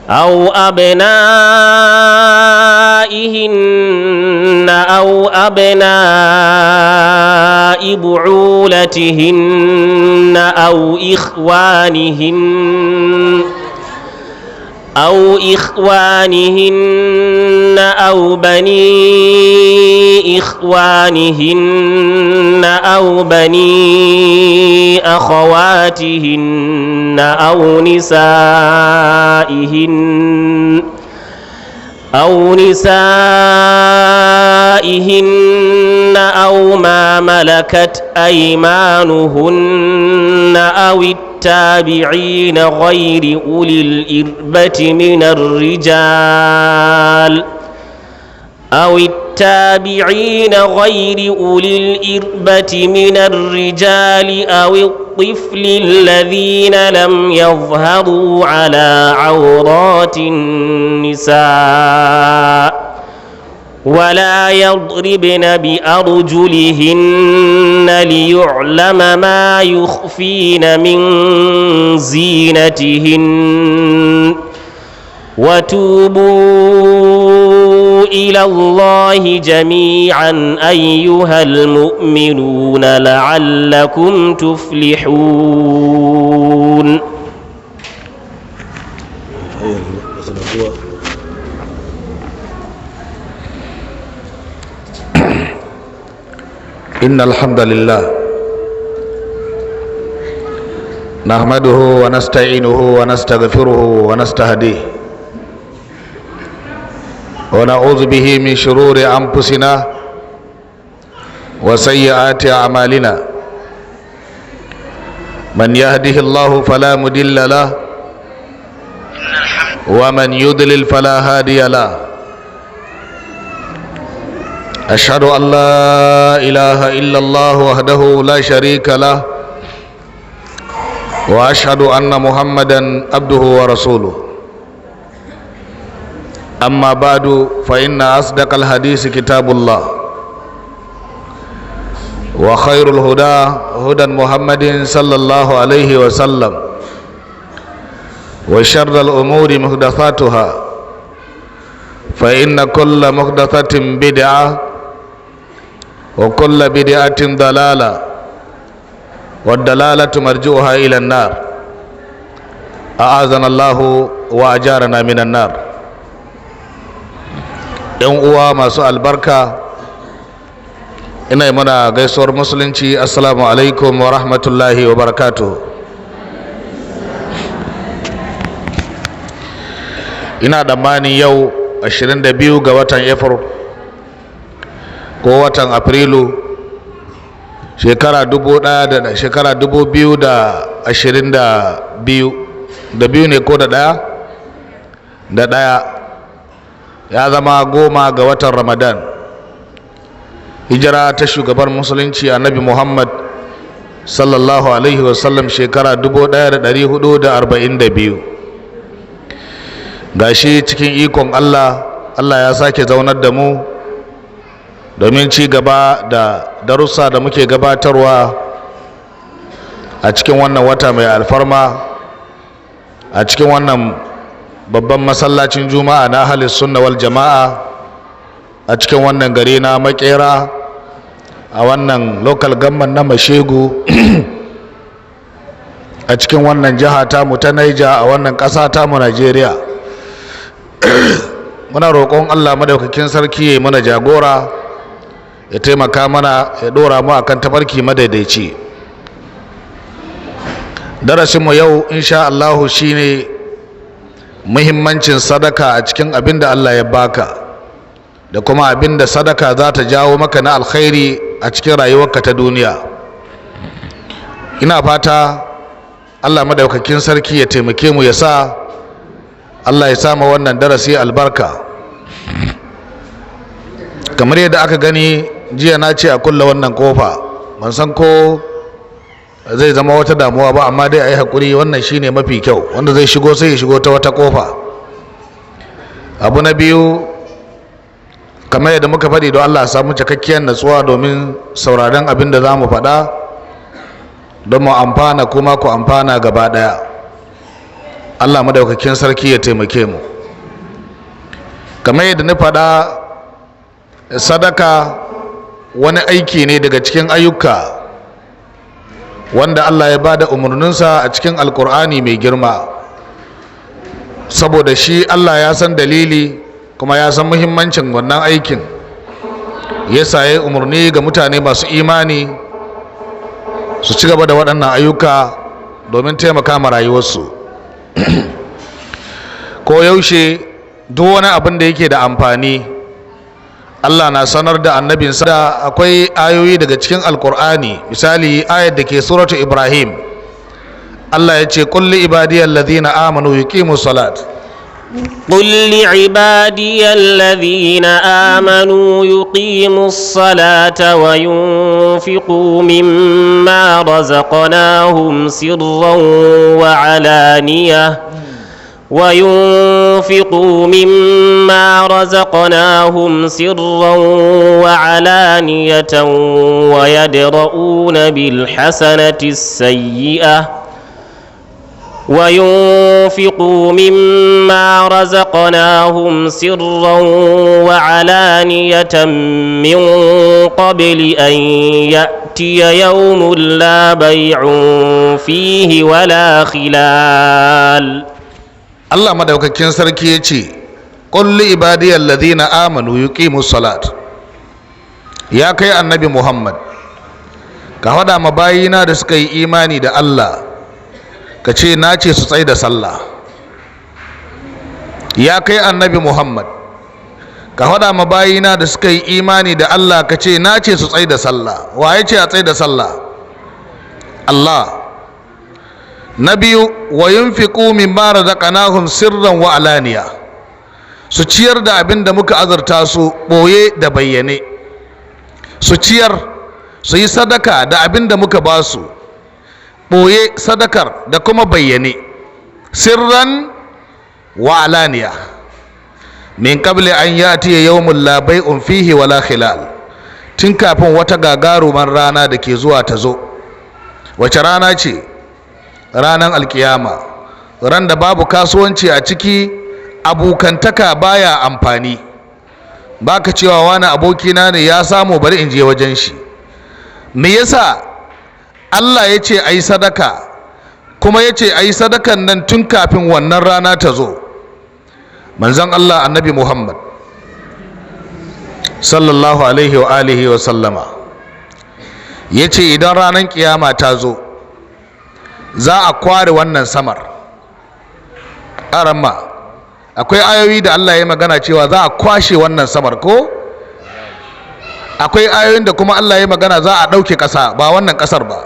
أو أبنائهن أو أبناء بعولتهن أو إخوانهن أو بني إخوانهن أو بني أخواتهن أو نسائهن أو ما ملكت أيمانهن أو التابعين غير أولي الإربة من الرجال أو الطفل الذين لم يظهروا على عورات النساء ولا يضربن بأرجلهن ليعلم ما يخفين من زينتهن وتوبوا إلى الله جميعا أيها المؤمنون لعلكم تفلحون. إن الحمد لله نحمده ونستعينه ونستغفره ونستهديه ونعوذ به من شرور أنفسنا وسيئات أعمالنا من يهده الله فلا مضل له ومن يضلل فلا هادي له أشهد أن لا إله إلا الله وحده لا شريك له وأشهد أن محمدا عبده ورسوله أما بعد فإن أصدق الحديث كتاب الله وخير الهدى هدى محمد صلى الله عليه وسلم وشر الأمور محدثاتها فإن كل محدثة بدعة وكل بدعة ضلالة والضلالة مرجوها إلى النار أعاذنا الله وأجارنا من النار. ‘Yan uwa masu albarka, ina yi mana gaisuwar musulunci, assalamu alaikum wa rahmatullahi wa barakatuh. Ina tsammanin yau 22 ga watan Afrilu ko watan Afrilu shekara 2022 da biyu ne ko da ɗaya ya zama 10 ga watan Ramadan, hijira ta shugaban musulunci annabi Muhammad sallallahu alaihi wasallam shekara 1442. gashi cikin ikon Allah ya sake zaunar da mu domin ci gaba da darussa da muke gabatarwa a cikin wannan wata mai alfarma, a cikin wannan babban masallacin juma'a na ahlus sunna wal jama'a a cikin wannan gari na Makera, a wannan local government na Mashegu a cikin wannan jiha tamu ta Niger, a wannan ƙasa tamu Najeriya. Muna roƙon Allah madaukakin sarki ya mana jagora, ya taimaka mana, ya dora mu akan tafarki madaidaici. Darasinmu yau insha Allah shine muhimmancin sadaka a cikin abin da Allah ya baka da kuma abin da sadaka za ta jawo maka na alkhairi a cikin rayuwarka ta duniya. Ina fata Allah madaukakin sarki ya taimake mu, ya sa Allah ya sama wannan darasi albarka. Kamar yadda aka gani jiya na ce a kulla wannan kofa, ban san ko zai zama wata damuwa ba, amma dai a yi haƙuri, wannan shine mafi kyau. Wanda zai shigo sai ya shigo ta wata kofa. Abu na biyu, kamar yadda muka faɗi, don Allah samu cikakkiyar natsuwa domin sauraron abin da za mu faɗa, don mu amfana kuma ku amfana gaba ɗaya. Allah madaukakin sarki ya taimake mu. Kamar yadda na faɗa, sadaka wani aiki ne daga cikin ayyuka wanda Allah ya bada umarninsa a cikin alkur'ani mai girma, saboda shi Allah ya san dalili kuma ya san muhimmancin wannan aikin, yasa ya umarni ga mutane masu imani su ci gaba da waɗannan ayyuka domin taimaka ma rayuwarsu. Ko yaushe duk wani abin da yake da amfani Allah na sanar da annabinsa. Da akwai ayoyi daga cikin alkur'ani, misali ayat da ke suratu Ibrahim, Allah ya ce qul li ibadiyal ladhina amanu yuqimus salat قل لعبادي الذين آمنوا يقيموا الصلاة وينفقوا مما رزقناهم سرا وعلانية ويدرؤون بالحسنة السيئة وينفقوا مما رزقناهم سرا وعلانية من قبل أن يأتي يوم لا بيع فيه ولا خلال. Allah madaukakin sarki ya ce qul li ibadiyal ladhina amanu yuqimus salat. Ya kai annabi Muhammad, ka faɗa ma bayina da suka yi imani da Allah, ka ce na ce su tsaye da sallah. Ya kai annabi Muhammad, ka faɗa ma bayina da suka yi imani da Allah, ka ce na ce su tsaye da sallah. Wa ya ce a tsaye da sallah? Allah. Na biyu, wa yunfiqu mimma razaqnahum sirran wa alaniya, su ciyar da abin da muka azurta su boye da bayyane. Su ciyar, su yi sadaka da abin da muka ba su boye, sadakar da kuma bayyane, sirran wa alaniya, min qabli an yati yawmul la bai'un fihi wala khilal, tun kafin wata gagarumar rana da ke zuwa ta zo. Wace rana ce? Ranar alkiyama, ran da babu kasuwanci a ciki, abokantaka baya amfani. Baka cewa wani abokina ne, ya samu bari in je wajen shi. Me yasa? Allah ya ce a yi sadaka, kuma ya ce a yi sadakan nan tun kafin wannan rana ta zo. Manzon Allah annabi Muhammad sallallahu alaihi wa alihi wa sallama ya ce idan ranar kiyama ta zo, za a kware wannan samar. Aramma, akwai ayoyi da Allah ya magana cewa za a kwashe wannan samar, ko akwai ayoyin da kuma Allah ya magana za a ɗauke ƙasa, ba wannan ƙasar ba.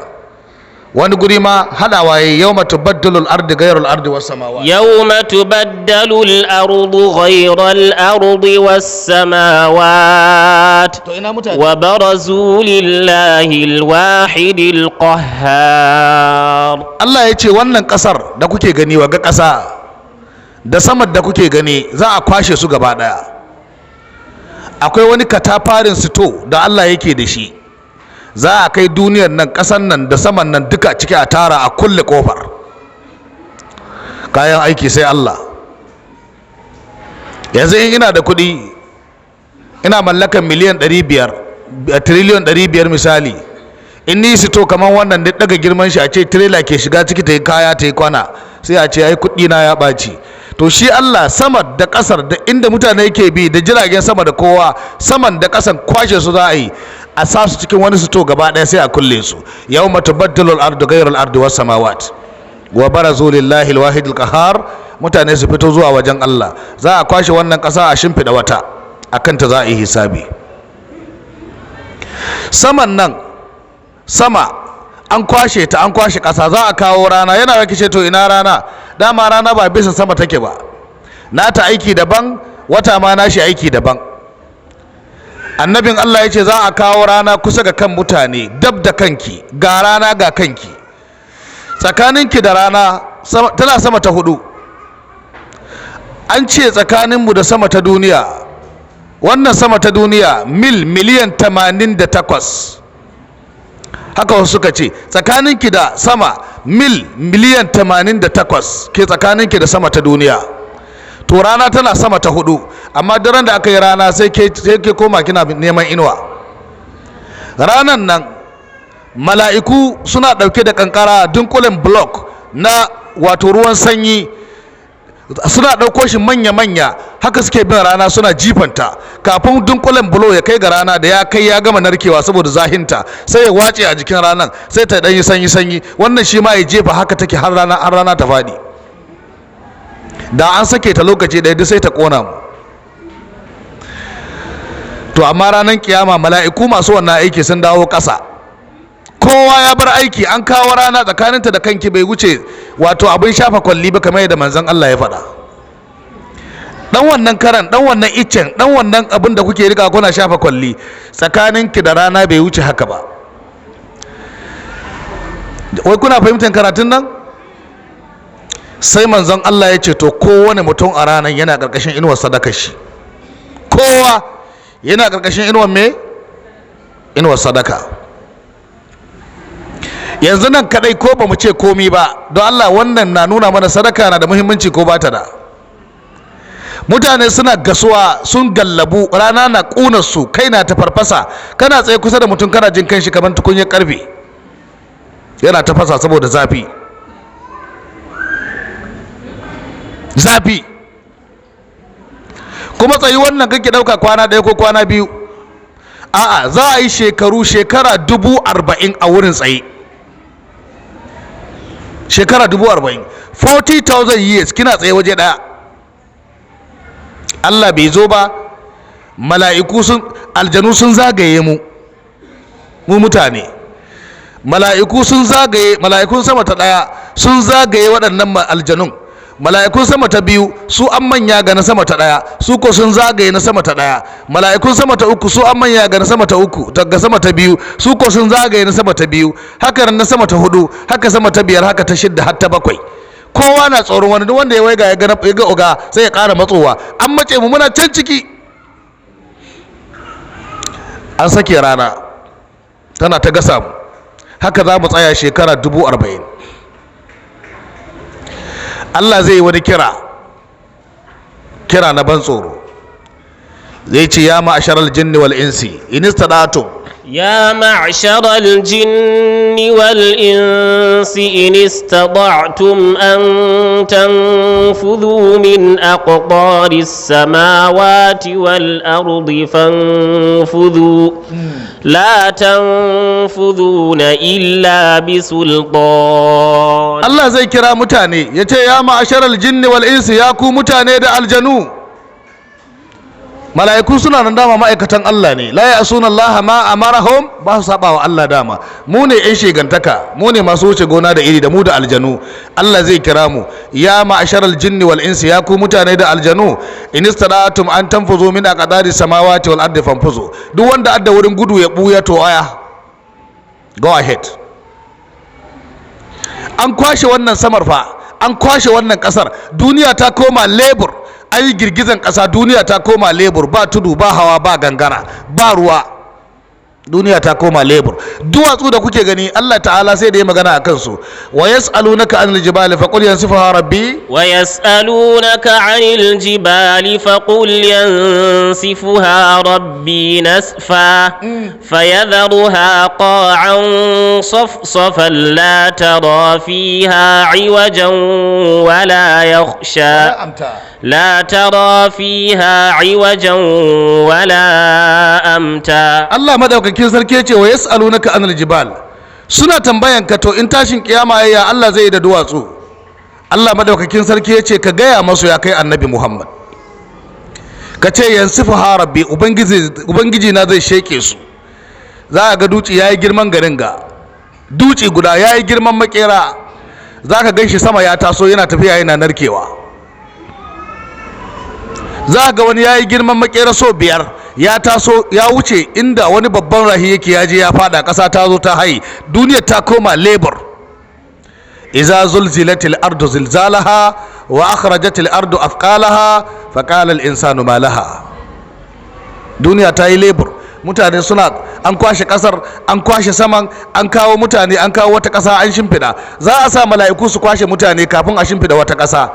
wani guri ma hadawa yayi yawma tubaddalu al-ardu ghayra al-ardi was-samawati yawma tubaddalu al-ardu ghayra al-ardi was-samawati wa barazu lillahi al-wahid al-qahhar. Allah yace wannan kasar da kuke gani wa ga kasa da samar da kuke gani za a kwashe su gaba daya. Akwai wani katafarin sito da Allah yake da shi, za a kai duniyar nan, ƙasan nan da saman nan duka ciki a tara a kulle kofar. Kayan aiki sai Allah. Yanzu in ina da kuɗi, ina mallakan miliyan 500 triliyon 500 misali, in ni sito kamar wannan da daga girman shi a ce trailer ke shiga ciki ta yi kaya ta yi kwana, sai a ce ai kuɗi na ya ɓaci. To shi Allah sama da ƙasar da inda mutane ke bi da jiragen sama da kowa, saman da ƙasan kwashe su za a yi, a sa su cikin wani sito gaba ɗaya sai a kulle su. Yawma tubaddalu al-ardu ghayra al-ardi was-samawat wa barazu lillahi al-wahid al-qahhar. Mutane su fito zuwa wajen Allah, za a kwashe wannan ƙasa a shimfiɗa wata, akan ta za a yi hisabi. Saman nan, sama an kwashe ta, an kwashe ƙasa, za a kawo rana. Yana rake ce to ina rana? Dama rana ba bisa sama take ba, nata aiki daban, wata ma nashi aiki daban. Annabin Allah ya ce za a kawo rana kusa ga kan mutane, dab da kanki, ga rana ga kanki, tsakaninki da rana tana sama ta 4. An ce tsakaninmu da sama ta duniya, wannan sama ta duniya miliyan 88. Haka wasu suka ce tsakaninki da sama mil miliyan 88 ke tsakaninki da sama ta duniya. To rana tana sama ta 4, amma daren da aka yi rana sai ke koma kina neman inuwa. Ranan nan mala'iku suna ɗauke da kankara dunkulen block na wato ruwan sanyi, suna ɗauko shi manya-manya, haka suke bin rana suna jifanta kafin dunkulen bulo ya kai ga rana. Da ya kai ya gama narkewa saboda zahinta sai ya wace a jikin ranar, sai ta ɗanyi sanyi-sanyi. Wannan shi ma ya jefa, haka take har rana ta faɗi. Da an sake ta lokaci ɗaya duk sai ta ƙona mu. To amma ranar kiyama mala'iku masu wannan aiki sun dawo ƙasa, kowa ya bar aiki, an kawo rana tsakaninta da kanki bai wuce wato abin shafa kwalli ba, kamar yadda manzon Allah ya faɗa. Dan wannan karan, dan wannan iccen, dan wannan abin da kuke rika kuna shafa kwalli, tsakaninki da rana bai wuce haka ba. Wai kuna fahimtar karatun nan? Sai manzon Allah ya ce to kowane mutum a ranar yana karkashin inuwar sadaka shi. Kowa yana karkashin inuwar me? Inuwar sadaka. Yanzu nan kadai ko ba mu ce komi ba, don Allah wannan na nuna mana sadaka na da muhimmanci ko ba ta da. Mutane suna gasuwa, sun gallabu, rana na ƙunar su, kai na ta farfasa, kana tsaye kusa da mutum kana jin kanshi kamar tukunyar karfe, yana tafasa saboda zafi. Kuma tsayi wannan kake ɗauka kwana ɗaya ko kwana biyu, a'a za a yi shekara 40,000 a wurin tsaye. Shekara 40,000, 40,000 years kina tsaye waje ɗaya. Allah bai zo ba, mala'iku aljanu sun zagaye mu mutane. Mala'iku sun zagaye, mala'ikun sama ta ɗaya sun zagaye waɗannan aljanun. Mala'ikun sama ta biyu su an manya ga na sama ta ɗaya, su ko sun zagaye na sama ta ɗaya. Mala'ikun sama ta uku su an manya ga na sama ta uku, daga sama ta biyu su ko sun zagaye na sama ta biyu, haka na sama ta 4, haka sama ta 5, haka ta 6 har ta 7. Kowa na tsoron wani, duk wanda ya waiga ya ga oga sai ya ƙara matsowa. An mace mu muna can ciki. An sake rana tana ta gasa mu, haka za mu tsaya shekara 40,000. Allah zai yi wani kira na ban tsoro, zai ce ya ma'asharal jinni wal insi in istada'tum, يا معشر الجن والإنس إن استطعتم أن تنفذوا من أقطار السماوات والأرض فانفذوا لا تنفذون إلا بسلطان. الله زي كرا متاني يتي يا معشر الجن والإنس ياكو متاني دا الجنو. mala'iku suna nan dama ma'aikatan Allah ne, la ya'suna Allah ma amarahum, ba su saba wa Allah dama. Mu ne yan shegantaka, mu ne masu wuce gona da iri da mu da aljanu. Allah zai kira mu ya ma'asharal jinni wal insi, ya ku mutane da aljanu, in istada'tum an tanfuzu min aqdari samawati wal ardi fanfuzu. Duk wanda adda wurin gudu ya buya to aya, go ahead. An kwashe wannan samar fa, an kwashe wannan kasar, duniya ta koma labor. Ai girgizan ƙasa, duniya ta koma lebur, ba tudu ba hawa ba gangara ba ruwa, duniya ta koma lebur. Duwatsu da kuke gani Allah ta'ala sai da ya magana a kansu. Wa yas'alunaka anil jibali faqul yansifuha rabbi, wa yas'alunaka anil jibali faqul yansifuha rabbi nasfa fayadharuha qa'an safsafan la tara fiha 'iwajan wala yakhsha لا ترى فيها عوجا ولا أمتا. الله مدaukakin sarki yace wa yas'alunaka anil jibal, suna tambayan ka to in tashin kiyama ya Allah zai da duwatsu. Allah madaukakin sarki yace ka gaya masu ya kai annabi Muhammad, ka ce yansifuha rabbi, ubangiji na zai sheke su. Za a ga duci yayi girman garin ga, duci guda yayi girman makera, za ka ganshi sama ya taso yana tafiya yana narkewa. Za ga wani ya yi girman makera so 5 ya taso ya wuce inda wani babban rahi yake, ya je ya fada ƙasa ta zo ta hayi, duniya ta koma labor. iza zulzilatil ardu zilzalaha wa akhrajatil ardu athqalaha fa qala al insanu ma laha. Duniya ta yi labor, mutane suna an kwashe kasar, an kwashe saman, an kawo mutane, an kawo wata kasa an shimfida. Za a sa mala'iku su kwashe mutane kafin a shimfida wata kasa.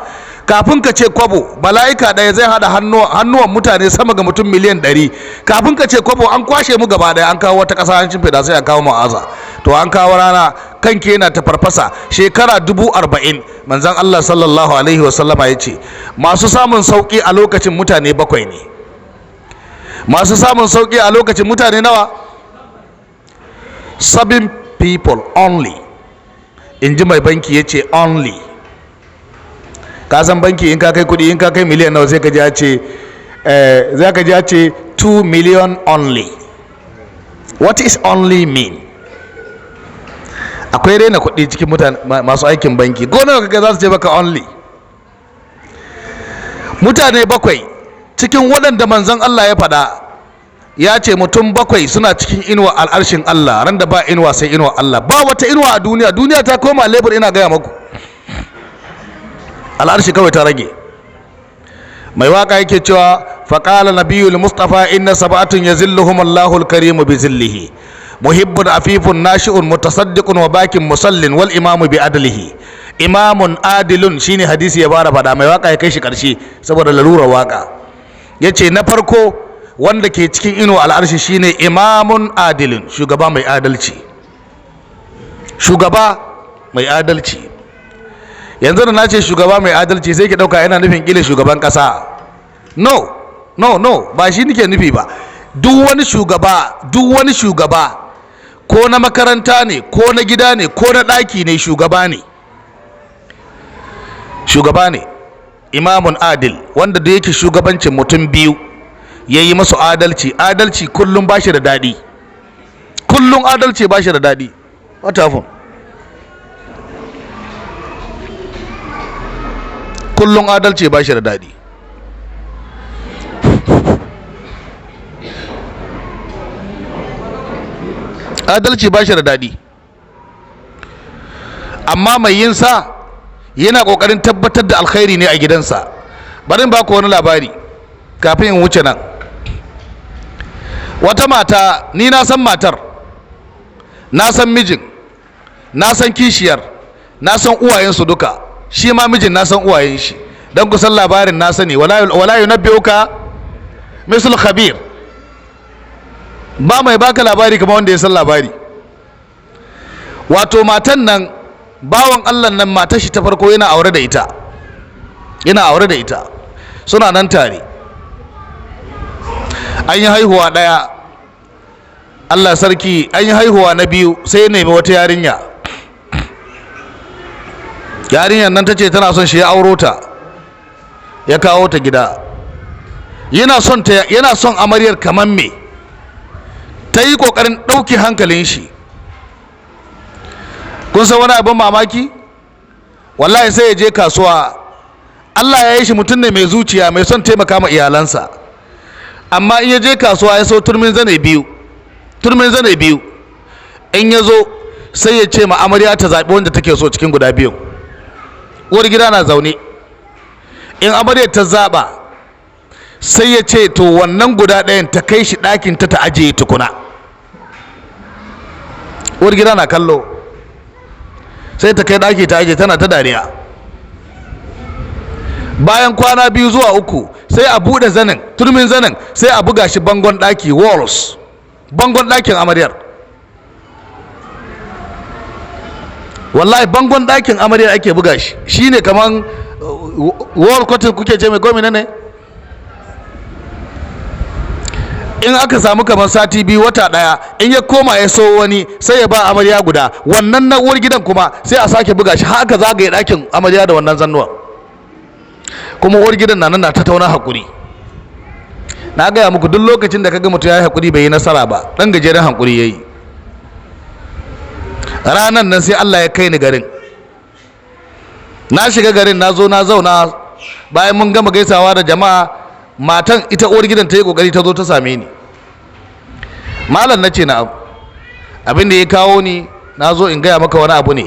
Kafin ka ce kwabo, mala'ika ɗaya zai hada hannuwan mutane sama ga mutum miliyan 100. Kafin ka ce kwabo an kwashe mu gaba ɗaya an kawo wata kasa an shimfida, sai a kawo ma'aza. To an kawo rana kanke yana ta farfasa shekara 40,000. Manzon Allah sallallahu alaihi wasallama ya ce masu samun sauki a lokacin mutane 7 ne. Masu samun sauki a lokacin mutane nawa? 7 people only. In ji mai banki ya ce only. Ka san banki in ka kai kudi, in ka kai miliyan nawa sai ka ji ya ce za ka ji ya ce 2 million only. What is only mean? Akwai raina kuɗi cikin mutane masu aikin banki. Gona kaga za su ce baka only. Mutane 7 cikin waɗanda manzon Allah ya faɗa, ya ce mutum 7 suna cikin inuwa al'arshin Allah ran da ba inuwa sai inuwa Allah. Ba wata inuwa a duniya, duniya ta koma lebur, ina gaya maku. Al'arshi kawai ta rage. Mai waka yake cewa faqala nabiyul mustafa inna sab'atun yazilluhum Allahul karim bi zillihi muhibbun afifun nashi'un mutasaddiqun wa bakin musallin wal imamu bi adlihi. Imamun adilun shine hadisi ya bara fada. Mai waka ya kai shi karshe saboda larurar waka. Yace na farko wanda ke cikin inuwa al'arshi shine imamun adilun, shugaba mai adalci. Shugaba mai adalci. Yanzu da nace shugaba mai adalci sai ki dauka ina nufin kila shugaban kasa. No, ba shi nake nufi ba. Duk wani shugaba ko na makaranta ne, ko na gida ne, ko na daki ne, shugaba ne. Imamun adil, wanda da yake shugabancin mutum biyu yayi masu adalci kullum bashi da dadi. Kullum adalci bashi da dadi. What happened? Kullum adalci bashi da dadi. Adalci bashi da dadi. Amma mai yin sa yana kokarin tabbatar da alkhairi ne a gidansa. Bari in baku wani labari kafin in wuce nan. Wata mata, ni na san matar, na san mijin, na san kishiyar, na san uwayensu duka. Shi ma mijin na san uwayen shi, dan kusan labarin na sani. wala yunabbiuka misal khabir. Ba mai baka labari kamar wanda ya san labari. Wato matan nan, bawan Allah nan, matar shi ta farko yana aure da ita, suna nan tare. An yi haihuwa ɗaya, Allah sarki, an yi haihuwa na biyu, sai ya nemi wata yarinyar nan ta ce tana son shi, ya auro ta, ya kawo ta gida. Yana son amaryar kamar me. Ta yi kokarin ɗauki hankalin shi. Kun san wani abin mamaki? Wallahi sai ya je kasuwa. Allah ya yi shi mutum ne mai zuciya, mai son taimaka ma iyalansa. Amma in ya je kasuwa ya so turmin zane biyu. In ya zo sai ya ce ma amarya ta zaɓi wanda take so cikin guda biyu. Uwar gida na zaune. In amarya ta zaɓa, sai ya ce to wannan guda ɗayan ta kai shi ɗakin ta ajiye tukuna. Uwar gida na kallo, sai ta kai ɗaki ta ajiye, tana ta dariya. Bayan kwana 2 zuwa 3 sai a buɗe zanin, turmin zanin, sai a buga shi bangon ɗaki, walls, bangon ɗakin amaryar. Wallahi bangon ɗakin amaryar ake buga shi. Shine kaman wall curtain kuke ce mai gomina ne. In aka samu kamar sati 2 wata 1, in ya koma ya so wani, sai ya ba amarya guda. Wannan na uwar gidan kuma sai a sake buga shi, haka zagaye ɗakin amarya da wannan zannuwa. Kuma uwar gidan na ta tauna hakuri. Na gaya muku, duk lokacin da kaga mutum ya yi hakuri bai yi nasara ba, dan gajeren hakuri yayi. Ranan nan sai Allah ya kai ni garin. Na shiga garin, na zo na zauna. Bayan mun gama gaisawa da jama'a, matan ita uwar gidan ta yi kokari ta zo ta same ni. Malam, nace na abin da ya kawo ni, na zo in gaya maka wani abu ne,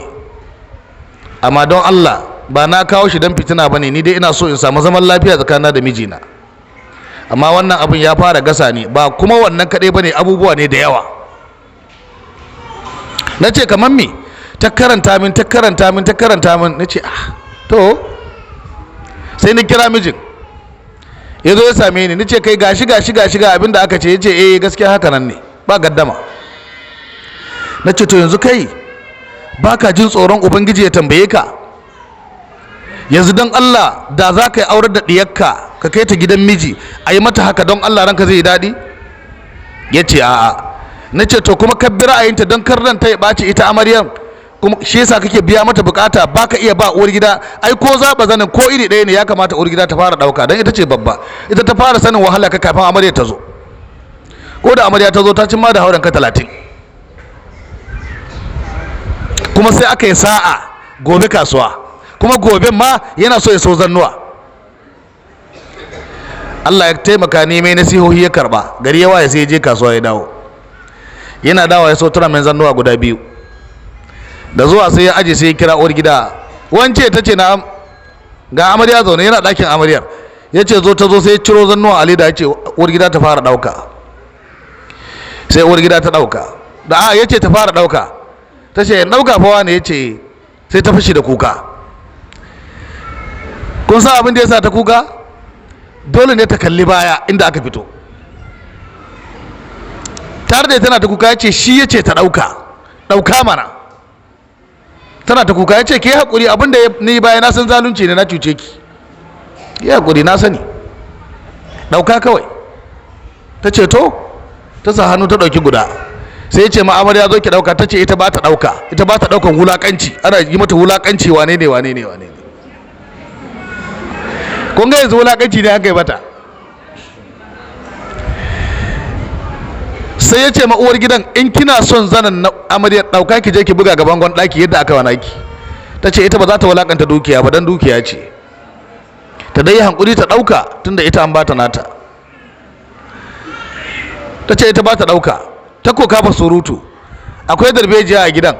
amma don Allah ba na kawo shi don fitina bane, ni dai ina so in samu zaman lafiya tsakanina da mijina. amma wannan abin ya fara gasa ni, ba kuma wannan kaɗai ba ne, abubuwa ne da yawa. Na ce kamar me? Ta karanta min na ce to sai ni kira mijin ya zo ya same ni, ce kai gashi ga abin da aka ce. Ya ce gaskiya haka nan ne, ba gaddama. Na ce to yanzu kai ba ka jin tsoron ubangiji ya tambaye ka? Yanzu don Allah da za ka yi aurar da ɗiyarka ka kai ta gidan miji a yi mata haka, don Allah ranka zai yi daɗi? Ya ce a'a. Na ce to kuma ka bi ra'ayinta don kar ta ya ɓaci ita amaryar, kuma shi yasa kake biya mata bukata, ba ka iya ba uwar gida? Ai ko zaɓa zanin ko iri ɗaya ne, ya kamata uwar gida ta fara ɗauka, don ita ce babba, ita ta fara sanin wahala ka kafin amarya ta zo. Ko da amarya ta zo ta cimma da hauren ka 30, kuma sai aka yi sa'a gobe kasuwa, kuma goben ma yana so ya so zannuwa. Allah ya taimaka ni mai nasihohi ya karba, gari yawa ya sai ya je kasuwa ya dawo. Yana dawo ya so tura mai zannuwa guda 2. Da zuwa sai ya aje sai ya kira uwar gida. Wance ta ce na ga amarya zaune, yana ɗakin amaryar. Ya ce zo, ta zo sai ya ciro zannuwa a leda, ya ce uwar gida ta fara ɗauka. Sai uwar gida ta ɗauka. Ya ce ta fara ɗauka. Ta ce ɗauka fa wani? Ya ce. Sai ta fashi da kuka. Kun san abin da ya sa ta kuka? Dole ne ta kalli baya inda aka fito. Tare da tana ta kuka, ya ce shi ya ce ta ɗauka mana. Tana ta kuka, ya ce ke haƙuri, abin da ni baya na san zalunci ne, na cuce ki, ya haƙuri, na sani, ɗauka kawai. Ta ce to, ta sa hannu ta ɗauki guda. Sai ya ce ma amarya zo ki ɗauka. Ta ce ita ba ta ɗaukan wulaƙanci, ana yi mata wulaƙanci, wane ne. Kun ga yanzu wulaƙanci ne aka yi mata. Sai ya ce ma uwar gidan, in kina son zanen na amarya ɗauka ki je ki buga gaban gwan ɗaki yadda aka wana ki. Ta ce ita ba za ta wulaƙanta dukiya ba, don dukiya ce, ta dai hankuri ta ɗauka tunda ita an ba ta nata. Ta ce ita ba ta ɗauka. Ta ko kafa surutu. Akwai darbejiya a gidan,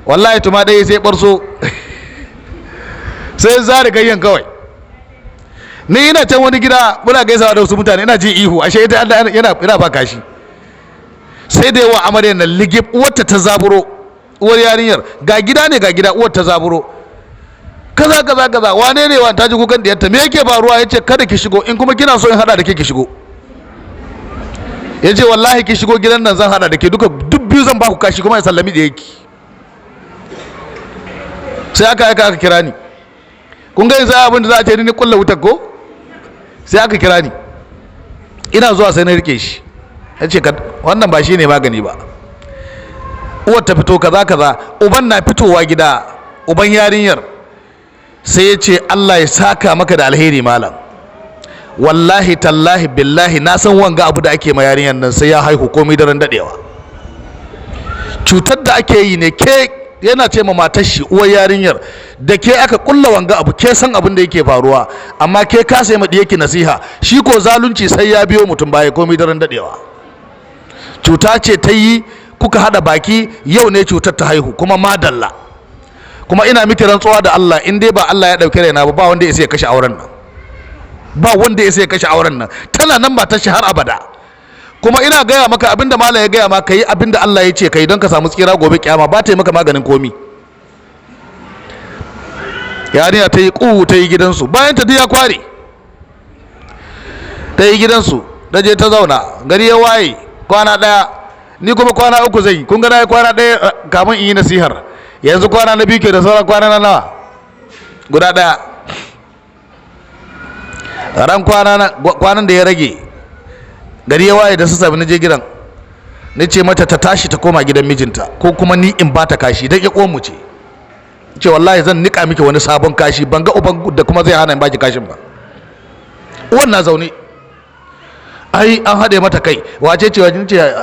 wallahi tuma ɗaya sai ɓarso sai zari ganyen kawai. Ni ina can wani gida muna gaisawa da wasu mutane, ina ji ihu, ashe ita yana ba kashi. Sai da yawa amaryar nan ligib, uwarta ta zaburo, uwar yarinyar, ga gida uwar ta zaburo, kaza wane ne wa ta ji kukan diyarta, me yake faruwa? Ya ce kada ki shigo, in kuma kina so in hada da ke ki shigo. Ya ce wallahi ki shigo gidan nan zan hada da ke, duk biyu zan baku kashi kuma ya sallami da yake. Sai aka kira ni. Kun ga yanzu abin da za a ce ni kulla wutar ko? Sai aka kira ni, ina zuwa sai na rike shi. Ya ce wannan ba shi ne magani ba. Uwar ta fito kaza, uban na fitowa gida, uban yarinyar sai ya ce Allah ya saka maka da alheri malam, wallahi tallahi billahi na san wanga abu da ake ma yarinyar nan sai ya haihu komai daren dadewa. Cutar da ake yi ne, ke yana ce ma matar shi uwar yarinyar, da ke aka kulla wanga abu, ke san abin da yake faruwa, amma ke kasa yi maɗi yake nasiha, shi ko zalunci sai ya biyo mutum baya komai daren dadewa. Cuta ce ta yi, kuka hada baki, yau ne cutar ta haihu, kuma madalla. Kuma ina miki rantsuwa da Allah, in dai ba Allah ya dauke raina ba wanda ya sai ya kashe auren nan, ba wanda ya sai ya kashe auren nan, tana nan ba ta shi har abada. Kuma ina gaya maka abinda malam ya gaya maka, yi abinda Allah ya ce kai don ka samu tsira gobe kiyama, ba ta yi maka maganin komi. Yarinya ta yi ƙuhu, ta yi gidansu, bayan ta ya kware, ta yi gidansu, ta je ta zauna, gari ya waye, kwana ɗaya, ni kuma kwana 3 zai. Kun ga na yi kwana 1 kamun in yi nasihar, yanzu kwana na 2 ke da sauran kwana na nawa? Guda 1. Ran kwanan da ya rage, gari ya waye da su sabi na je gidan, ni ce mata ta tashi ta koma gidan mijinta, ko kuma ni in ba ta kashi, don ya mu ce. Ce wallahi zan nika miki wani sabon kashi, ban ga uban da kuma zai hana in baki kashin ba. Uwan na zaune, ai an haɗe mata kai, wace ce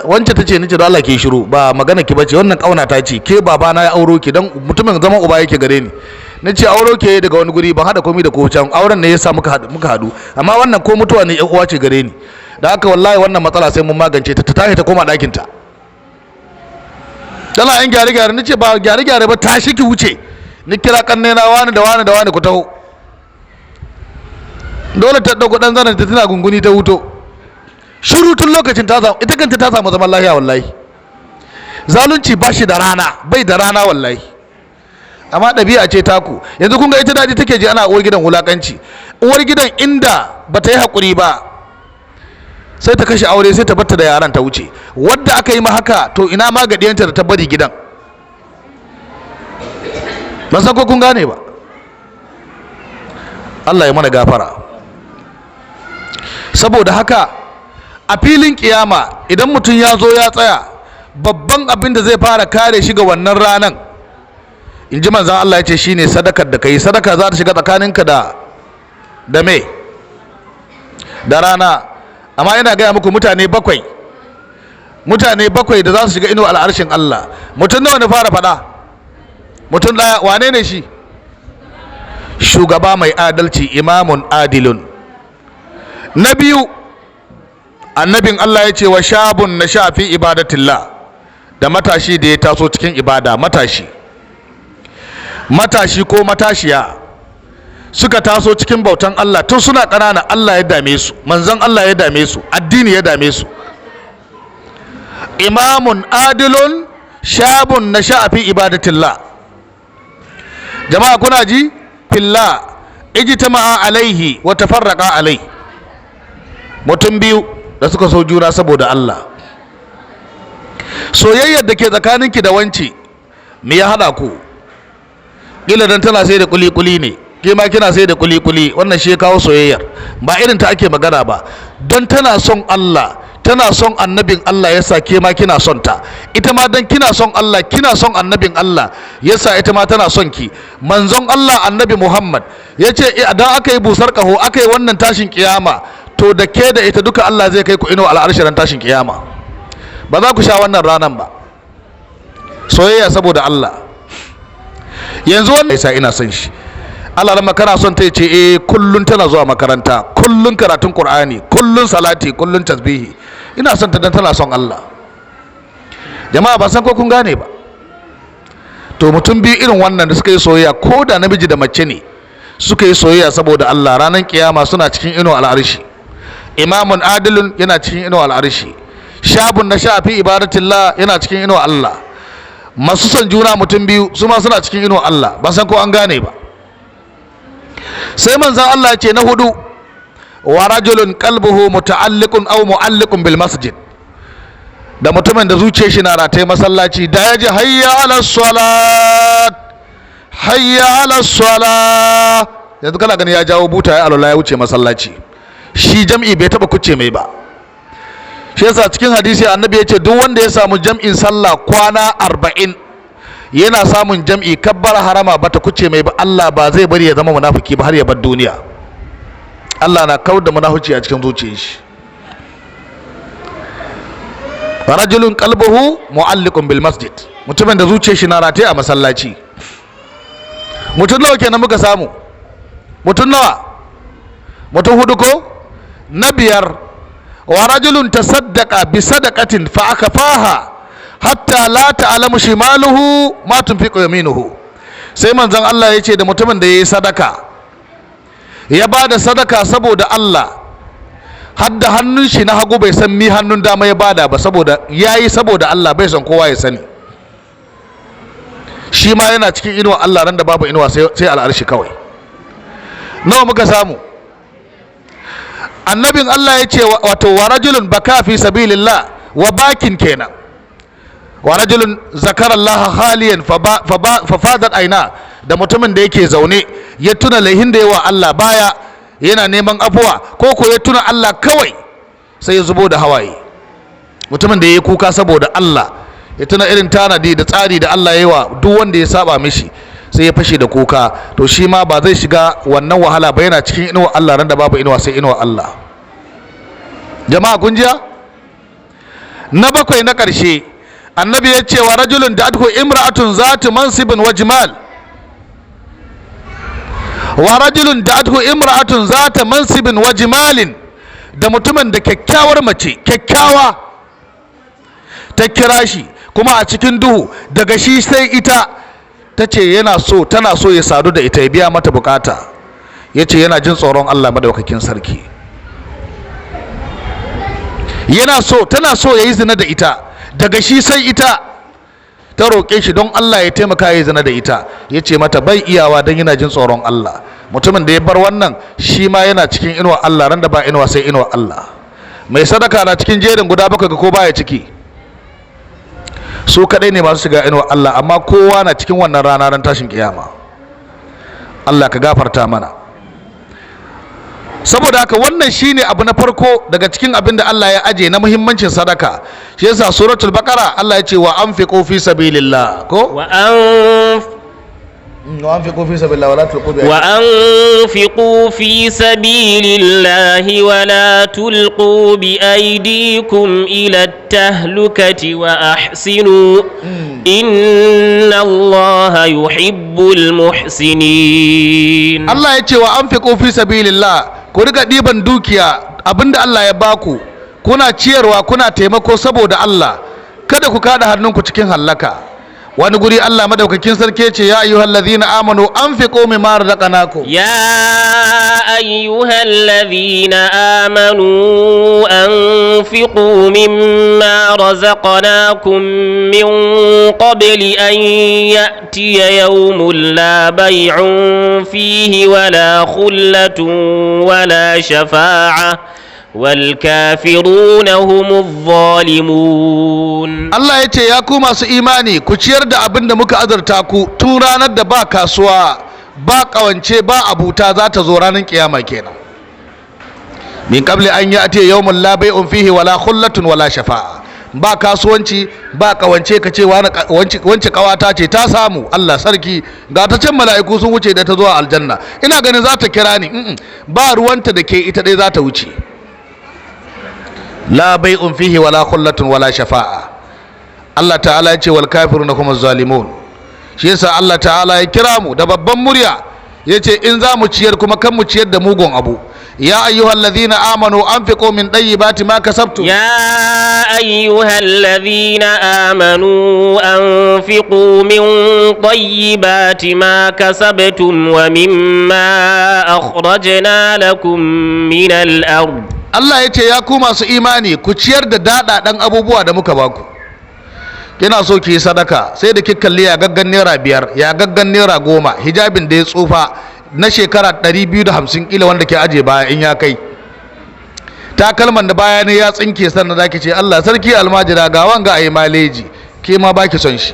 wance ta ce, ni ce don Allah ke shiru, ba magana ki bace, wannan kauna ta ce, ke babana ya auro ki, dan mutumin zaman uba yake gare ni. Ni ce auro ke daga wani guri, ban hada komai da ko can, auren ne yasa muka hadu, amma wannan ko mutuwa ne yan uwa ce gare ni. Da haka wallahi wannan matsala sai mun magance ta, ta tashi ta koma ɗakin ta. Dala an gyare ni ce ba gyare ba, tashi ki wuce. Ni kira kanne na wani da wani ku taho. dole ta dauko dan zanen ta tana gunguni ta wuto shiru tun lokacin ta samu ita kanta ta samu zaman lafiya wallahi. Zalunci ba shi da rana, bai da rana wallahi, amma ɗabi'a ce taku. Yanzu kun ga ita daɗi take ji ana uwar gidan wulakanci. Uwar gidan inda ba ta yi haƙuri ba sai ta kashe aure, sai ta batta da yaran ta wuce. Wadda aka yi ma haka to ina ma ga ɗiyanta da ta bari gidan? ban san ko kun gane ba. Allah ya mana gafara. Saboda haka a filin kiyama idan mutum ya zo ya tsaya, babban abin da zai fara kare shi ga wannan ranan, in ji manzan Allah ya ce shine sadakar da kai. Sadaka za ta shiga tsakaninka da me da rana. Amma ina gaya muku mutane bakwai da za su shiga inuwa al'arshin Allah. Mutum nawa ne fara faɗa? Mutum ɗaya. Wane ne shi? Shugaba mai adalci, imamun adilun. Na biyu, annabin Allah ya ce wa shabun na shafi ibadatillah, da matashi da ya taso cikin ibada. Matashi ko matashiya suka taso cikin bautan Allah tun suna ƙanana. Allah ya dame su, manzon Allah ya dame su, addini ya dame su. Imamun adilun shabun na shafi ibadatillah. Jama'a kuna ji? Fillah ijtama'a alaihi wa tafarraqa alai. Mutum biyu da suka so juna saboda Allah. Soyayyar da ke tsakaninki da wanci me ya hada ku? Kila dan tana sai da kuli-kuli ne, ke ma kina sai da kuli-kuli, wannan shi ya kawo soyayyar. Ba irin ta ake magana ba. Don tana son Allah, tana son annabin Allah, yasa ke ma kina son ta. Ita ma dan kina son Allah, kina son annabin Allah, yasa ita ma tana son ki. Manzon Allah annabi Muhammad ya ce idan aka yi busar kaho, aka yi wannan tashin kiyama, to da ke da ita duka Allah zai kai ku ino al'arshiran tashin kiyama. Ba za ku sha wannan ranan ba. Soyayya saboda Allah. Yanzu wannan yasa ina son shi. Allah lamma kana son ta ce kullun tana zuwa makaranta, kullun karatun Qur'ani, kullun salati, kullun tasbihi. Ina son ta dan tana son Allah. Jama'a ba san ko kun gane ba. To mutum biyu irin wannan da suka yi soyayya, ko da namiji da mace ne suka yi soyayya saboda Allah, ranar kiyama suna cikin ino al'arshi. Imamun adilun yana cikin ino al'arshi. Shabun na shafi ibadatillah yana cikin ino Allah. Masu son juna mutum biyu su ma suna cikin ino Allah. Ba san ko an gane ba. Sai manzan Allah ya ce na hudu, wa rajulun qalbuhu muta'alliqun aw mu'alliqun bil masjid. Da mutumin da zuciyar shi na rataye masallaci, da ya ji hayya ala salat, hayya ala salat, yanzu kana gani ya jawo buta ya alwala ya wuce masallaci. Shi jam'i bai taba kuce mai ba. Shi yasa cikin hadisi annabi ya ce duk wanda ya samu jam'in sallah kwana 40 yana samun jam'i, kabbar harama bata kuce mai ba, Allah ba zai bari ya zama munafiki ba har ya bar duniya. Allah na kawar da munafici a cikin zuciyar shi. Rajulun qalbuhu mu'alliqun bil masjid, mutumin da zuciyar shi na rataye a masallaci. Mutum nawa kenan muka samu? Mutum nawa? Mutum hudu ko? Na biyar, wa rajulun tasaddaqa bi sadaqatin fa akfaha hatta la ta'lamu shimaluhu ma tunfiqu yaminuhu. Sai manzon Allah ya ce da mutumin da yayi sadaka, ya bada sadaka saboda Allah, hadda hannun shi na hagu bai san mi hannun dama ya bada ba, saboda yayi saboda Allah, bai san kowa ya sani. Shi ma yana cikin inuwa Allah ran da babu inuwa sai al'arshi kawai. Nawa muka samu? Annabin Allah ya ce wato wa rajulun baka fi sabilillah, wa bakin kenan. Wa rajulun zakara Allah khaliyan fa fadat aina, da mutumin da yake zaune ya tuna laihin da yawa Allah baya, yana neman afuwa, ko ya tuna Allah kawai sai ya zubo da hawaye. Mutumin da ya yi kuka saboda Allah, ya tuna irin tanadi da tsari da Allah ya yi wa duk wanda ya saba mishi, sai ya fashe da kuka, to shi ma ba zai shiga wannan wahala ba, yana cikin inuwa Allah ran da babu inuwa sai inuwa Allah. Jama'a kun jiya? Na bakwai na ƙarshe, annabi ya ce wa rajulun da adhu imra'atun zatu mansibin wa jimal. Wa rajulun da adhu imra'atun zata mansibin wa jimalin, da mutumin da kyakkyawar mace, kyakkyawa ta kira shi kuma a cikin duhu, daga shi sai ita, ta ce tana so ya sadu da ita, ya biya mata bukata. yace yana jin tsoron Allah madaukakin sarki, yana so, tana so yayi zina da ita, daga shi sai ita, ta roƙe shi don Allah ya taimaka yayi zina da ita, yace mata bai iyawa don yana jin tsoron Allah. Mutumin da ya bar wannan shi ma yana cikin inuwa Allah, ran da ba inuwa sai inuwa Allah. Mai sadaka na cikin jerin guda bakwai ga ko baya ciki? Su kadai ne masu shiga inuwa Allah, amma kowa na cikin wannan rana ran tashin kiyama. Allah ka gafarta mana. Saboda haka wannan shine abu na farko daga cikin abin da Allah ya aje na muhimmancin sadaka. Shi yasa suratul baqara Allah ya ce wa anfiqu fi sabilillah ko وأنفقوا في سبيل الله ولا تلقوا بأيديكم وأنفقوا في سبيل الله ولا تلقوا بأيديكم إلى التهلكة وأحسنوا إن الله يحب المحسنين. الله يقول وأنفقوا في سبيل الله كوريكا ديبان دوكيا أبند الله يباكو كنا تشيروا كنا تيمكو سبو دا الله kada ku kada hannunku cikin halaka. wani guri Allah madaukakin sarki ce ya ayyuhallazina amanu anfiqu mimma razaqnakum ya ayyuhallazina amanu anfiqu mimma razaqnakum min qabli an ya'tiya yawmun la bay'un fihi wala khullatun wala shafa'ah والكافرون هم الظالمون. Allah ya ce ya ku masu imani ku ciyar da abin da muka azurta ku tun ranar da ba kasuwa ba kawance ba abuta za ta zo ranar kiyama kenan. Min qabli an ya'ti yawmun la bay'un fihi wala khullatun wala shafa'a. Ba kasuwanci ba kawance ka ce wance kawata ce ta samu Allah sarki ga ta can mala'iku sun wuce da ta zuwa aljanna ina ganin za ta kira ni ba ruwanta da ke ita dai za ta wuce. La bai'un fihi wala khullatun wala shafa'a. Allah ta'ala ya ce wal kafiruna humuz zalimun. Shi yasa Allah ta'ala ya kira mu da babban murya yace in za mu ciyar kuma kan mu ciyar da mugun abu. Ya ayyuhallazina amanu anfiqu min tayyibati ma kasabtum. Ya ayyuhallazina amanu anfiqu min tayyibati ma kasabtum wa mimma akhrajna lakum min al-ard. Allah ya ce ya ku masu imani ku ciyar da daɗaɗen abubuwa da muka baku. Kina so ki yi sadaka sai da kika kalli ya gaggan naira 5 ya gaggan naira 10 hijabin da ya tsufa na shekara 250 kila wanda ke aje baya in ya kai takalman da baya ne ya tsinke sannan zaki ce Allah sarki almajira ga wanga ayi maleji ke ma baki son shi.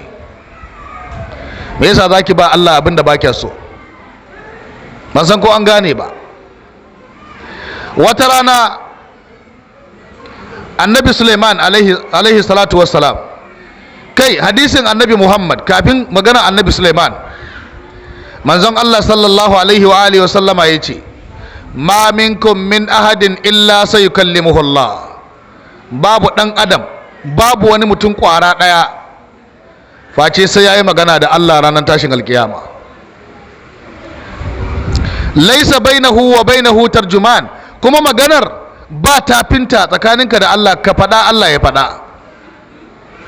Me yasa zaki ba Allah abin da baki so? Ban san ko an gane ba. Wata rana annabi Suleiman alaihi salatu wassalam, kai hadisin annabi Muhammad kafin magana annabi Suleiman, manzon Allah sallallahu alaihi wa alihi wasallama ya ce ma minkum min ahadin illa sayukallimuhu Allah. Babu dan adam babu wani mutum kwara daya face sai yayi magana da Allah ranar tashin alkiyama. Laisa bainahu wa bainahu tarjuman, kuma maganar ba tafinta tsakaninka da Allah, ka faɗa Allah ya faɗa,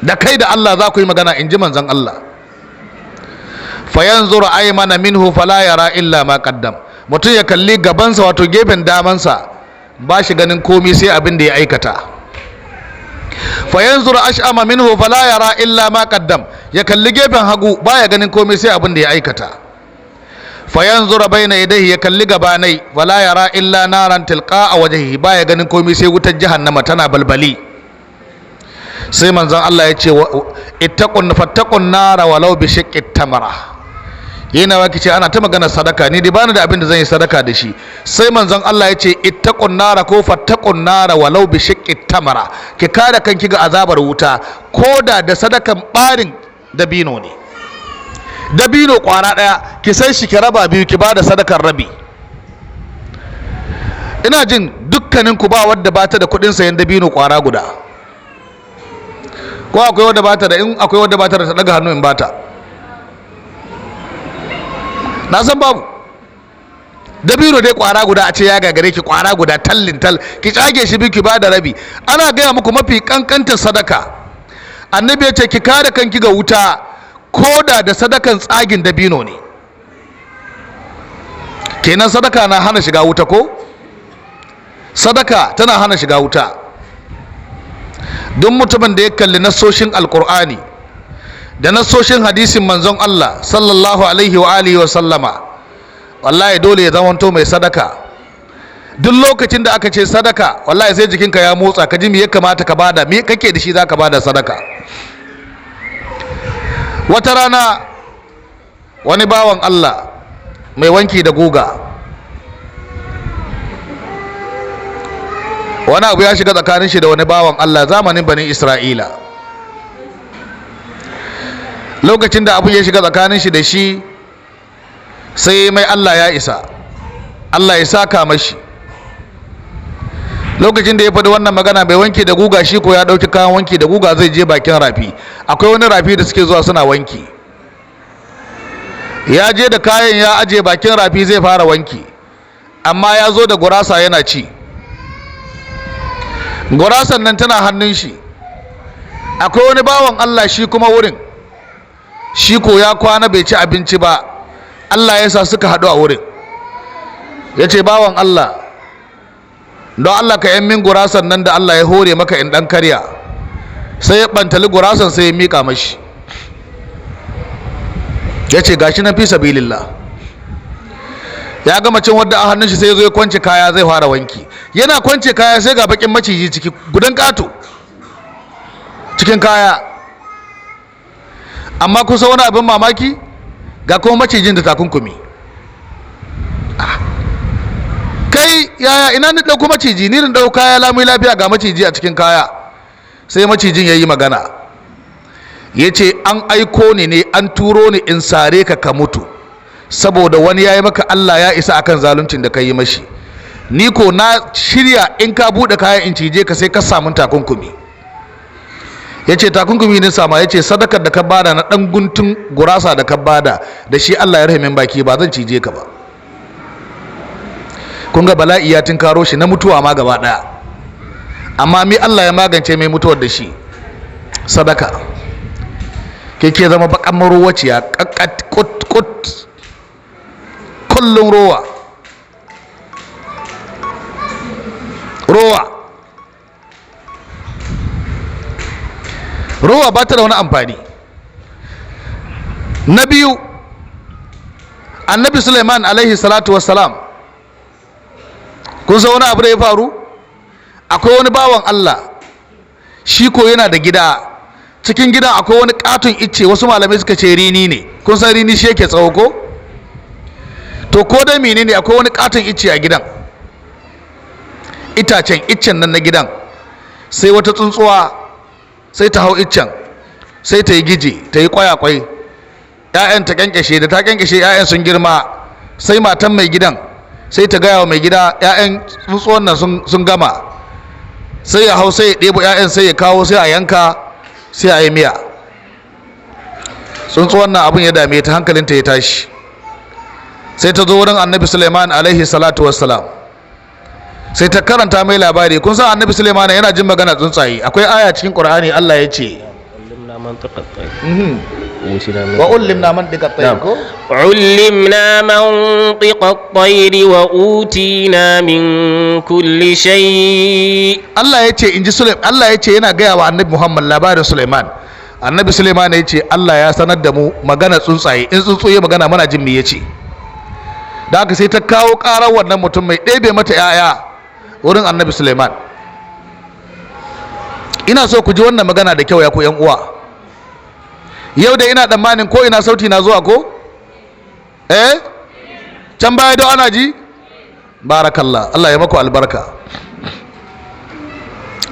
da kai da Allah za ku yi magana in ji manzon Allah. fayanzuru aymana minhu fala yara illa ma qaddam, mutum ya kalli gabansa wato gefen damansa ba shi ganin komai sai abin da ya aikata. fayanzuru ash'ama minhu fala yara illa ma qaddam, ya kalli gefen hagu baya ganin komai sai abin da ya aikata. fayanzura baina yadayhi, ya kalli gabanai wala yara illa naran tilqa a wajhihi, baya ganin komai sai wutar jahannama tana balbali. sai manzon Allah ya ce fattaqun nara walau bi shiqqi tamra. yana waki ce ana ta magana sadaka, ni dai bani da abin da zan yi sadaka da shi. sai manzon Allah ya ce ittaqun nara ko fattaqun nara walau bi shiqqi tamra, ki kare kanki ga azabar wuta koda da sadakan barin dabino ne. dabino kwana daya ki sai shi ki raba biyu ki bada sadakar rabi. ina jin dukkanin ku ba wadda bata da kudin sayan dabino kwara guda, ko akwai wadda bata da? In akwai wadda bata da ta daga hannu in bata. Na san babu. dabino dai kwara guda a ce ya gagare ki kwara guda tallin tal ki tsage shi biyu ki bada rabi. Ana gaya muku mafi kankantar sadaka, annabi ya ce ki kare kanki ga wuta koda da sadakan tsagin dabino ne. kenan sadaka na hana shiga wuta ko? Sadaka tana hana shiga wuta. Duk mutumin da ya kalli nassoshin alkur'ani da nassoshin hadisin manzon Allah sallallahu alaihi wa alihi wa sallama, wallahi dole ya zamanto mai sadaka. Duk lokacin da aka ce sadaka, wallahi sai jikinka ya motsa, ka ji me ya kamata ka bada, me kake da shi za ka bada sadaka. Wata rana wani bawan Allah mai wanki da guga, wani abu ya shiga tsakanin shi da wani bawan Allah zamanin bani Isra'ila. Lokacin da abu ya shiga tsakanin shi da shi, sai mai Allah ya isa, Allah ya saka mashi. Lokacin da ya faɗi wannan magana mai wanki da guga, shi ko ya ɗauki kayan wanki da guga zai je bakin rafi. Akwai wani rafi da suke zuwa suna wanki, ya je da kayan ya aje bakin rafi zai fara wanki, amma ya zo da gurasa yana ci. Gurasan nan tana hannun shi. Akwai wani bawan Allah shi kuma wurin, shi ko ya kwana bai ci abinci ba, Allah ya sa suka haɗu a wurin. Ya ce, bawan Allah, don Allah ka yan min gurasan nan da Allah ya hore maka in ɗan karya. Sai ya ɓantali gurasan sai ya miƙa mashi, ya ce gashi na fi sabilillah. Ya gama cin wadda a hannun shi sai ya zo ya kwance kaya zai fara wanki. Yana kwance kaya sai ga bakin maciji ciki, gudan ƙato cikin kaya. Amma kusa wani abin mamaki, ga kuma macijin da takunkumi. Kai yaya ina ni ɗauko maciji, ni ɗauko kaya lami lafiya ga maciji a cikin kaya. Sai macijin ya yi magana, ya ce an aiko ni ne, an turo ni in sare ka ka mutu, saboda wani ya yi maka Allah ya isa akan zaluncin da ka yi mashi. Ni ko na shirya in ka buɗe kayan in cije ka sai ka samu takunkumi. Ya ce takunkumi ne sama. Ya ce sadakar da ka bada na ɗan guntun gurasa da ka bada da shi Allah ya rahimin baki, ba zan cije ka ba. Kun ga bala'i ya tinkaro shi na mutuwa ma gaba ɗaya, amma mi Allah ya magance mai mutuwar da shi? Sadaka. Ke zama bakan marowaciya, kakkat kut kullum rowa. Rowa ba ta da wani amfani. Na biyu, annabi Sulaiman alaihi salatu wassalam, kun san wani abu da ya faru? Akwai wani bawan Allah, shi ko yana da gida. Cikin gidan akwai wani katon icce, wasu malamai suka ce rini ne. Kun san rini shi yake tsawo ko? To ko dai menene, akwai wani katon icce a gidan. Iccen nan na gidan, sai wata tsuntsuwa sai ta hau iccen, sai ta yi gije, ta yi kwayakwai, 'ya'yan ta kyankyashe. Da ta kyankyashe 'ya'yan sun girma, sai matan mai gidan sai ta gaya wa mai gida 'ya'yan tsuntsuwan nan sun gama. Sai ya hau sai ya ɗebo 'ya'yan sai ya kawo, sai a yanka, sai a yi miya. Tsuntsuwan nan abin ya dame ta, hankalinta ya tashi, sai ta zo wurin annabi Sulaiman alaihi salatu wassalam, sai ta karanta mai labari. Kun san annabi Sulaiman yana jin magana tsuntsaye. Akwai aya cikin Qur'ani, Allah ya ce wa ullimna mantiqa at-tayr ko علمنا منطق الطير وأوتينا من كل شيء. Allah ya ce inji Sulaiman, Allah ya ce yana gaya wa annabi Muhammad labarin Sulaiman. Annabi Sulaiman ya ce Allah ya sanar da mu magana tsuntsaye. In tsuntsu ya magana muna jin me yace. Da haka sai ta kawo ƙarar wannan mutum mai ɗebe mata 'ya'ya wurin annabi Sulaiman. Ina so ku ji wannan magana da kyau ya ku 'yan uwa. Yau da ina tsammanin ko ina sauti na zuwa ko? Can baya da ana ji? Barakallah, Allah ya maku albarka.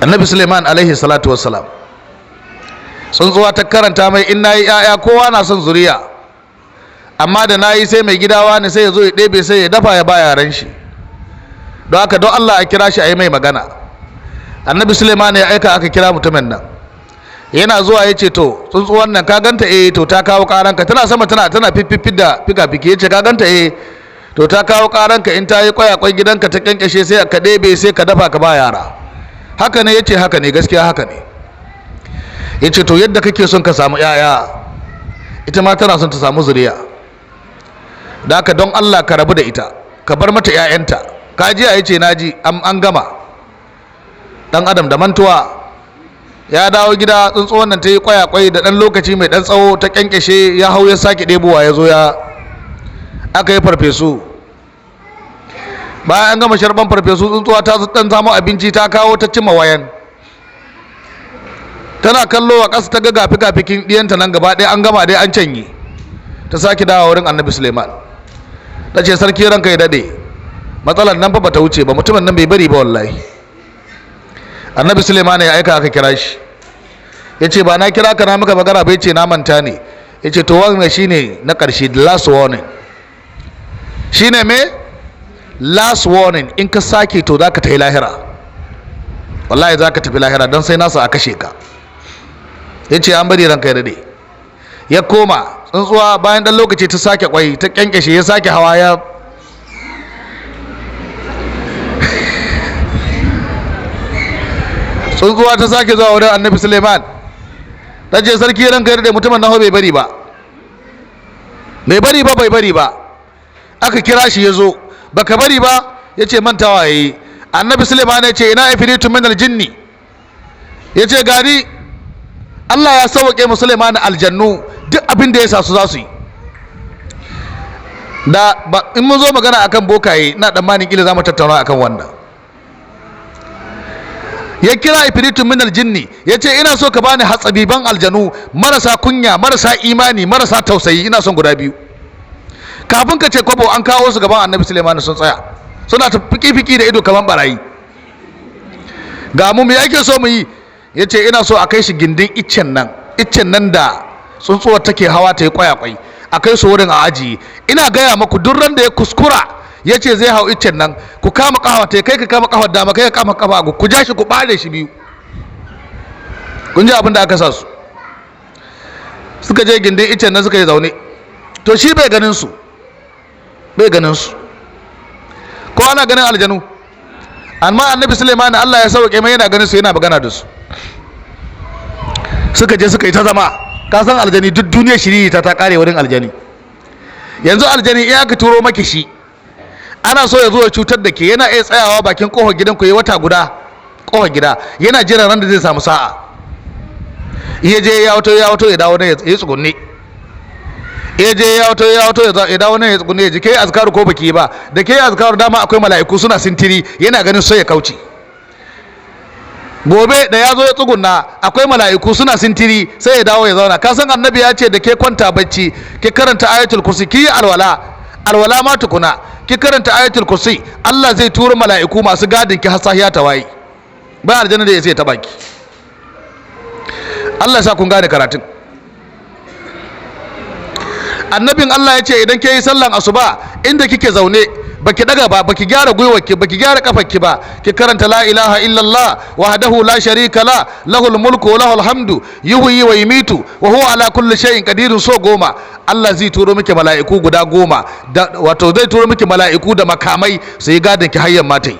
Annabi Sulaiman alaihi salatu wassalam, tsuntsuwa ta karanta mai, in nayi 'ya'ya kowa na son zuriya, amma da nayi sai mai gidawa ne sai ya zo ya ɗebe sai ya dafa ya ba yaran shi. Don haka don Allah a kira shi a yi mai magana. Annabi Sulaiman ya aika aka kira mutumin nan. Yana zuwa ya ce, to tsuntsuwan nan ka ganta? To ta kawo karanka. Tana sama tana fiffifid da fika-fiki. Ya ce ka ganta? To ta kawo karanka. In ta yi kwayakwai gidanka ta kyankyashe sai ka ɗebe sai ka dafa ka ba yara. Haka ne? Ya ce haka ne, gaskiya haka ne. Ya ce to yadda kake son ka samu 'ya'ya, ita ma tana son ta samu zuriya. Da haka don Allah ka rabu da ita, ka bar mata 'ya'yanta. Ka ji ya ce naji an gama. Dan adam da mantuwa. Ya dawo gida tsuntsuwan nan ta yi kwaya-kwai da ɗan lokaci mai ɗan tsawo ta kyankyashe, ya hau ya sake ɗebowa ya zo ya aka yi farfesu. Bayan an gama sharban farfesu, tsuntsuwa ta ɗan samu abinci ta kawo ta cimma wayan. Tana kallo a ƙasa ta ga gafi-gafikin ɗiyanta nan gaba ɗaya an gama dai an canye. Ta sake dawo wurin Annabi Suleiman. Ta ce sarki ranka ya daɗe, matsalar nan fa bata wuce ba, mutumin nan bai bari ba wallahi. Annabi Suleiman ya aika aka kira shi. Ya ce ba na kira ka na maka magana bai ce na manta ne. Ya ce to wannan shine na ƙarshe, the last warning. Shine me? Last warning. In ka sake to za ka tafi lahira. Wallahi za ka tafi lahira don sai nasa a kashe ka. Ya ce an bari ranka ya daɗe. Ya koma tsuntsuwa bayan ɗan lokaci ta sake kwai ta kyankyashe, ya sake hawa ya tsuntsuwa ta sake zuwa wurin Annabi Suleiman. Ta ce sarki ranka ya daɗe, mutumin naho bai bari ba. Bai bari ba. Aka kira shi ya zo. Baka bari ba? Ya ce mantawa yayi. Annabi Suleiman ya ce ina ifritu min aljinni. Ya ce gari Allah ya sauke mu Suleiman aljannu, duk abin da ya sa su za su yi. In mun zo magana akan bokaye, ina tsammanin kila za mu tattauna akan wannan. Ya kira ifritu min aljinni, ya ce ina so ka bani hatsabiban aljanu, marasa kunya, marasa imani, marasa tausayi, ina son guda biyu. Kafin ka ce kwabo an kawo su gaban Annabi Suleiman sun tsaya, suna ta fiki-fiki da ido kaman barayi. Ga mu me yake so mu yi? Ya ce ina so a kai shi gindin iccen nan da tsuntsuwar take hawa ta yi kwaya-kwai, a kai su wurin a ajiye. Ina gaya maku duk ran da ya kuskura ya ce zai hau iccen nan, ku kama kafa ta kai ka kama kafa dama, kai ka kama kafa ku ja shi ku bare shi biyu. Kun ji abin da aka sa su. Suka je gindin iccen nan suka yi zaune. To shi bai ganin su. Ko ana ganin aljanu? Amma Annabi Suleiman Allah ya sauke mai yana ganin su, yana magana da su. Suka je suka yi ta zama. Ka san aljani duk duniya shiri ta kare wurin aljani. Yanzu aljani in aka turo maki shi, ana so ya zo ya cutar da ke, yana iya tsayawa bakin kofar gidan ku, ya wata guda kofar gida yana jiran ran da zai samu sa'a. Iya je ya wato ya dawo ne ya tsugunne. Iya je ya wato ya dawo ne ya tsugunne, ya ji kai azkaru ko baki ba, da kai azkaru dama akwai mala'iku suna sintiri, yana ganin sai ya kauce. Gobe da ya zo ya tsugunna, akwai mala'iku suna sintiri, sai ya dawo ya zauna. Ka san Annabi ya ce da ke kwanta bacci ki karanta ayatul kursi, ki alwala ma tukuna, ki karanta ayatul kursi, Allah zai tura mala'iku masu gadin ki har sahiya ta waye. Ba aljanna da ya sai ta baki. Allah ya sa kun gane karatun. Annabin Allah ya ce idan ke yi sallan asuba, inda kike zaune baki daga ba, baki gyara gwiwarki, baki gyara kafarki ba, ki karanta la ilaha illallah wahdahu la sharika la, lahul mulku wa lahul hamdu, yuhyi wa yumitu wa huwa ala kulli shay'in qadirun, so 10. Allah zai turo miki mala'iku guda 10, wato zai turo miki mala'iku da makamai su yi gadin ki hayyan matai.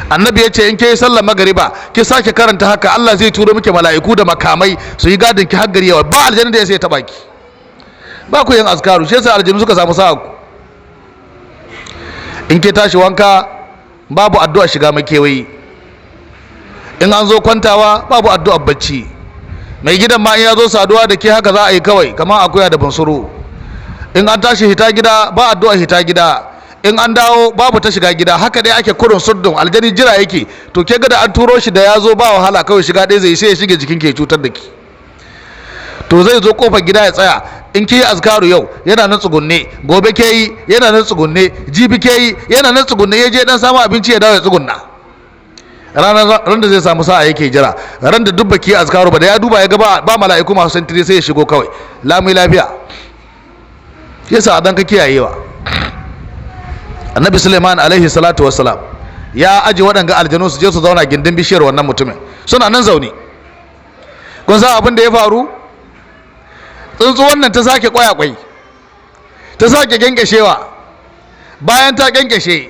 Annabi ya ce in ke yi sallar magariba ki sake karanta haka, Allah zai turo miki mala'iku da makamai su yi gadin ki har gari yawa. Ba aljanna da ya sai ta baki. Ba ku yin azkaru, shi yasa aljanu suka samu sa'a ku. In ke tashi wanka babu addu'a shiga makewayi, in an zo kwantawa babu addu'a bacci. Mai gidan ma in ya zo saduwa da ke haka za a yi kawai kamar akuya da bunsuru. In an tashi hita gida ba addu'a hita gida, in an dawo babu ta shiga gida, haka dai ake kurun surdun. Aljani jira yake, to ke ga da an turo shi da ya zo ba wahala, kawai shiga ɗaya zai sai ya shige jikin ke cutar da ki. To zai zo kofar gida ya tsaya, in ki yi azkaru yau yana nan tsugunne, gobe ke yi yana nan tsugunne, jibi ke yi yana nan tsugunne, ya je dan samu abinci ya dawo ya tsugunna. Ran da zai samu sa'a yake jira, ran da duk baki azkaru ba, da ya duba ya ga ba mala'iku masu santiri, sai ya shigo kawai lami lafiya. Yasa dan ka kiyayewa. Annabi Suleiman alaihi salatu wassalam ya aje waɗanga aljanu su je su zauna gindin bishiyar wannan mutumin, suna nan zaune. Kun san abin da ya faru? Tsuntsuwan nan ta sake kwaya-kwai, ta sake gengeshewa. Bayan ta gengeshe,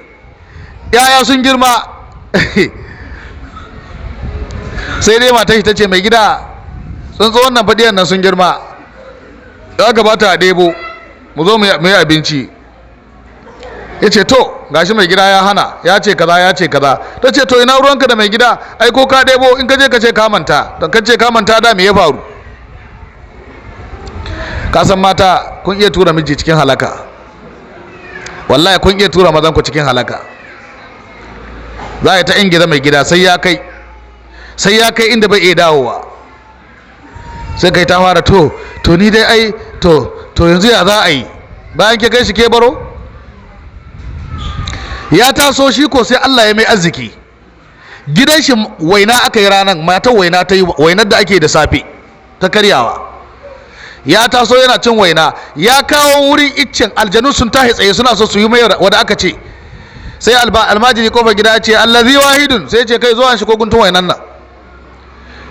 yaya sun girma. Sai dai mata ta ce mai gida, tsuntsuwan nan fadiyan nan sun girma, ya gabata a ɗebo mu zo mu yi abinci. ya ce to gashi mai gida ya hana, ya ce kaza ya ce kaza. Ta ce to ina ruwanka da mai gida, ai ko ka ɗebo in ka je ka ce ka manta, da ka ce ka manta da me ya faru. Ka san mata kun iya tura miji cikin halaka, wallahi kun iya tura mazan ku cikin halaka. Za a yi ta ingiza mai gida sai ya kai inda bai iya dawowa, sai kai ta fara to ni dai ai to yanzu ya za a yi bayan ke kai shi ke baro. Ya taso shi ko sai Allah ya mai arziki, gidan shi waina aka yi ranar, matar waina ta yi wainar da ake da safe ta karyawa. Ya taso yana cin waina, ya kawo wurin iccen, aljanu sun tahi tsaye suna so su yi mai wanda aka ce. Sai almajiri kofar gida ya ce allazi wahidun, sai ce kai zo an shigo guntun wainan nan.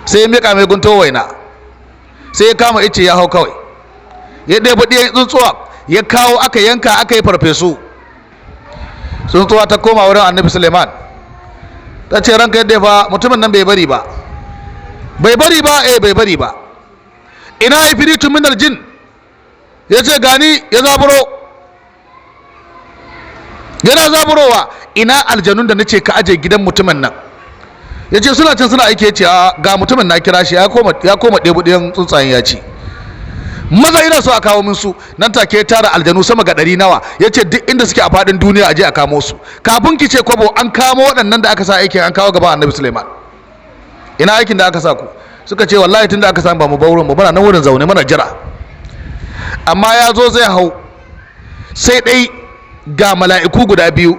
Sai ya mika mai guntun waina, sai ya kama icce ya hau kawai, ya ɗaya ɗiyan tsuntsuwa ya kawo aka yanka aka yi farfesu. Tsuntsuwa ta koma wurin Annabi Suleiman, ta ce ranka yadda fa mutumin nan bai bari ba bai bari ba. Ina ifritun minal jin, ya ce gani, ya zaburo, yana zaburowa. Ina aljanun da nace ka aje gidan mutumin nan, ya ce suna can suna aiki. Ya ce ga mutumin na kira shi ya koma ɗebo ɗayan tsuntsayen ya ci. Maza ina so a kawo min su. Nan take ya tara aljanu sama ga 100 nawa, ya ce duk inda suke a faɗin duniya aje a kamo su. Kafin ki ce kwabo an kamo waɗannan da aka sa aikin, an kawo gaban Annabi Suleiman. Ina aikin da aka sa ku? Suka ce wallahi tun da aka samu ba mu baurin mu, muna nan wurin zaune muna jira. Amma ya zo zai hau, sai dai ga mala'iku guda biyu.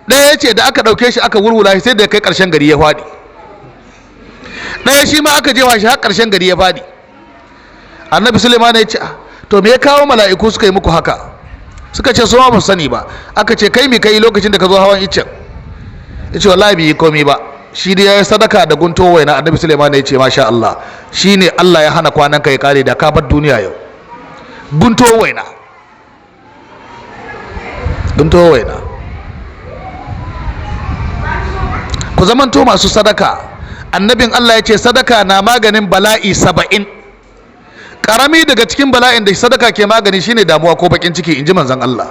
Ɗaya ya ce da aka ɗauke shi aka wurwula shi sai da kai ƙarshen gari ya faɗi. Ɗaya shi ma aka jewa shi har ƙarshen gari ya faɗi. Annabi Suleiman ya ce to me ya kawo mala'iku suka yi muku haka? Suka ce su ma ba su sani ba. Aka ce kai me kai lokacin da ka zo hawan iccen? Ya ce wallahi bai yi komai ba, shi dai ya yi sadaka da gunto waina. Annabi Suleiman ya ce masha Allah, shi ne Allah ya hana kwanan ka ya kare da ka bar duniya yau. Gunto waina, gunto waina. Ku zamanto masu sadaka. Annabin Allah ya ce sadaka na maganin bala'i 70. Karami daga cikin bala'in da sadaka ke magani shine damuwa ko bakin ciki, inji manzon Allah.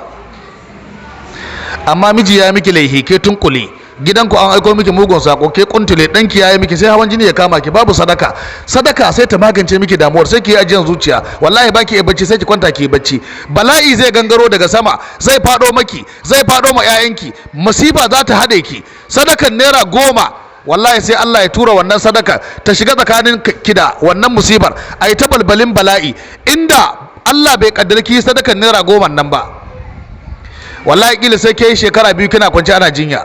Amma miji ya miki laihi ke tunkule, gidanku an aiko miki mugun sako ke kuntule, danki yayi miki sai hawan jini ya kama ki, babu sadaka. Sadaka sai ta magance miki damuwar, sai ki yi ajiyan zuciya, wallahi baki bacci sai ki kwanta ki bacci. Bala'i zai gangaro daga sama, zai fado maki, zai fado ma 'ya'yanki, musiba za ta hade ki. Sadakan naira 10, wallahi sai Allah ya tura wannan sadaka ta shiga tsakanin ki da wannan musibar, a yi ta balbalin bala'i. Inda Allah bai kaddara ki sadakan naira 10 nan ba, wallahi kila sai ke yi shekara 2 kina kwance ana jinya.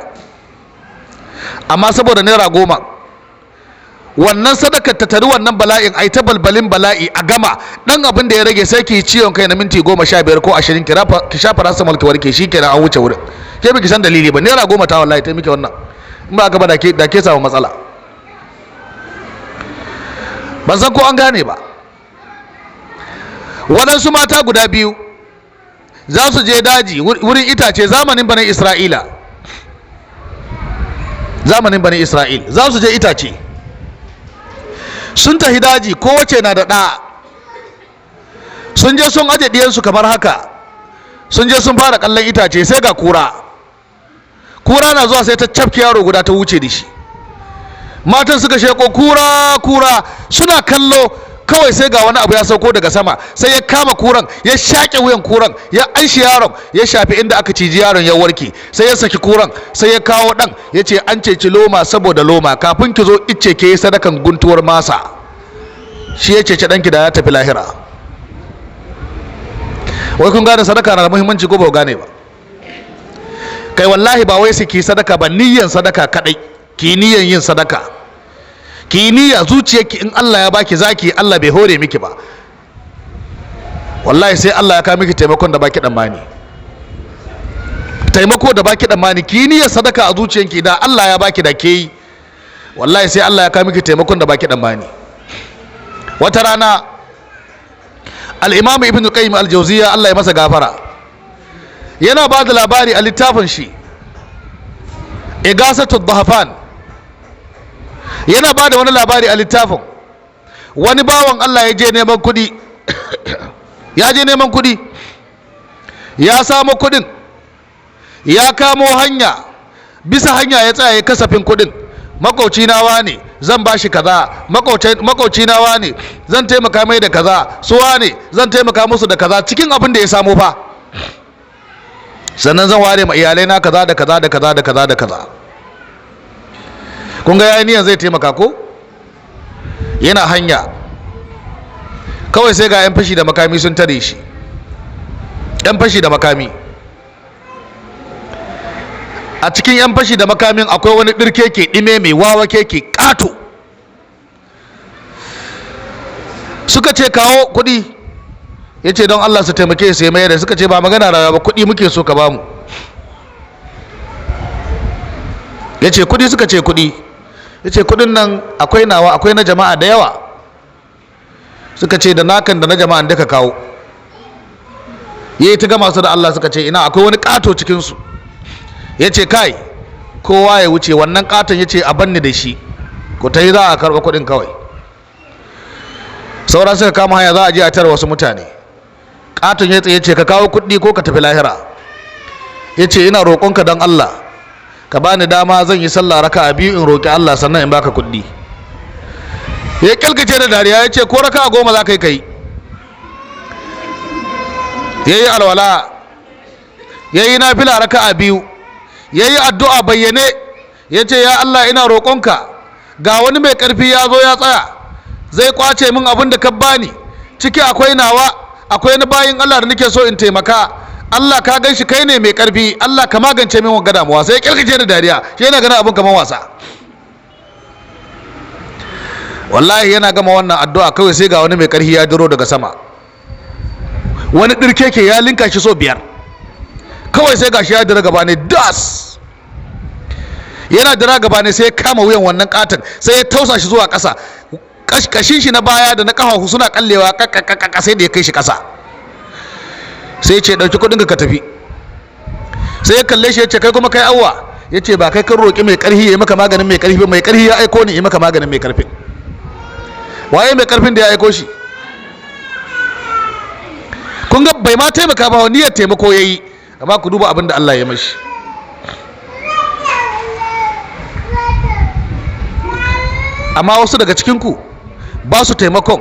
Amma saboda naira 10, wannan sadakar ta tari wannan bala'in, a yi ta balbalin bala'i a gama. Dan abin da ya rage sai ki yi ciwon kai na minti 15 ko 20 ki sha paracetamol ki warke, shi kenan an wuce wurin. Ke biki san dalili ba, naira 10 ta wallahi ta miki wannan. In ba gaba da ke samu matsala. Ban san ko an gane ba. Waɗansu mata guda biyu za su je daji wurin itace zamanin Bani Isra'ila. Zamanin Bani Isra'il za su je itace. Sun tafi daji, kowace na da ɗa. Sun je sun aje ɗiyansu kamar haka. Sun je sun fara kallon itace sai ga kura. Kura na zuwa sai ta cafke yaro guda ta wuce da shi. Matan suka sheko kura suna kallo, kawai sai ga wani abu ya sauko daga sama, sai ya kama kuran, ya shaƙe wuyan kuran, ya anshi yaron, ya shafi inda aka ciji yaron ya warke. Sai ya saki kuran, sai ya kawo ɗan, ya ce an ceci loma saboda loma, kafin ki zo icce ke yi sadakan guntuwar masa. Shi ya ceci ɗanki da ya tafi lahira. Wai kun gane sadaka na da muhimmanci ko ba ku gane ba? Kai wallahi ba wai su ki sadaka ba, niyyan sadaka kadai. Ki niyyan yin sadaka, ki niyya zuciyarki, in Allah ya baki zaki, Allah bai hore miki ba, wallahi sai Allah ya kawo miki taimakon da baki tsammani. Taimako da baki tsammani, ki niyyar sadaka a zuciyarki, da Allah ya baki da ke yi, wallahi sai Allah ya kawo miki taimakon da baki tsammani. Wata rana al-Imam Ibn Qayyim al-Jawziyya, Allah ya masa gafara, yana ba da labari a littafin shi Igasatul Dhahfan. Yana ba da wani labari a littafin, wani bawan Allah ya je neman kuɗi ya je neman kuɗi, ya samu kuɗin, ya kamo hanya, bisa hanya ya tsaya ya kasafin kuɗin. Makauci nawa ne zan bashi kaza, makauci nawa ne zan taimaka mai da kaza, suwa ne zan taimaka musu da kaza, cikin abin da ya samu fa. Sannan zan ware ma iyalai na kaza da kaza da kaza da kaza da kaza. Kun ga yayin niyan zai taimaka ko? Yana hanya kawai sai ga 'yan fashi da makami sun tare shi. 'Yan fashi da makami, a cikin 'yan fashi da makamin akwai wani ɗirkeke ɗime mai wawa keke ƙato. Suka ce kawo kuɗi, ya ce don Allah su taimake su ya mayar da. Suka ce ba magana rayuwa ba, kuɗi muke so ka bamu. Ya ce kuɗi, suka ce kuɗi. Ya ce kuɗin nan akwai nawa akwai na jama'a da yawa. Suka ce da nakan da na jama'an da ka kawo. Ya yi ta gama su da Allah, suka ce ina akwai wani ƙato cikinsu. Ya ce kai kowa ya wuce, wannan ƙaton ya ce a banni da shi, ku ta yi za a karɓa kuɗin kawai. Sauran suka kama hanya za a je a tara wasu mutane. Ƙaton ya tsaye ce ka kawo kuɗi ko ka tafi lahira. Ya ce ina roƙonka don Allah ka bani dama zan yi sallah raka'a 2 in roƙi Allah sannan in baka kuɗi. Ya kyalkace da dariya ya ce ko raka'a 10 za ka yi kai. Ya yi alwala, ya yi nafila raka'a 2, ya yi addu'a bayyane, ya ce ya Allah ina roƙonka ga wani mai ƙarfi ya zo ya tsaya zai kwace min abin da ka bani, ciki akwai nawa akwai na bayin Allah da nake so in taimaka. Allah ka gan shi kai ne mai ƙarfi, Allah ka magance min wanga damuwa. Sai ya kirkice da dariya, shi yana ganin abin kamar wasa. Wallahi yana gama wannan addu'a kawai sai ga wani mai ƙarfi ya diro daga sama, wani ɗirkeke ya linka shi so 5. Kawai sai gashi ya dira gaba ne das, yana dira gaba ne sai ya kama wuyan wannan katon, sai ya tausa shi zuwa ƙasa. Kashin shi na baya da na ƙafafu suna kallewa kakakaka, sai da ya kai shi ƙasa. Sai ya ce ɗauki kuɗin ka tafi. Sai ya kalle shi ya ce kai kuma kai awwa. Ya ce ba kai kan roƙi mai ƙarfi ya yi maka maganin mai ƙarfi, mai ƙarfi ya aiko ni ya yi maka maganin mai ƙarfin. Waye mai ƙarfin da ya aiko shi? Kun ga bai ma taimaka ba, niyyar taimako ya yi, amma ku duba abin da Allah ya mashi. Amma wasu daga cikinku ba su taimakon,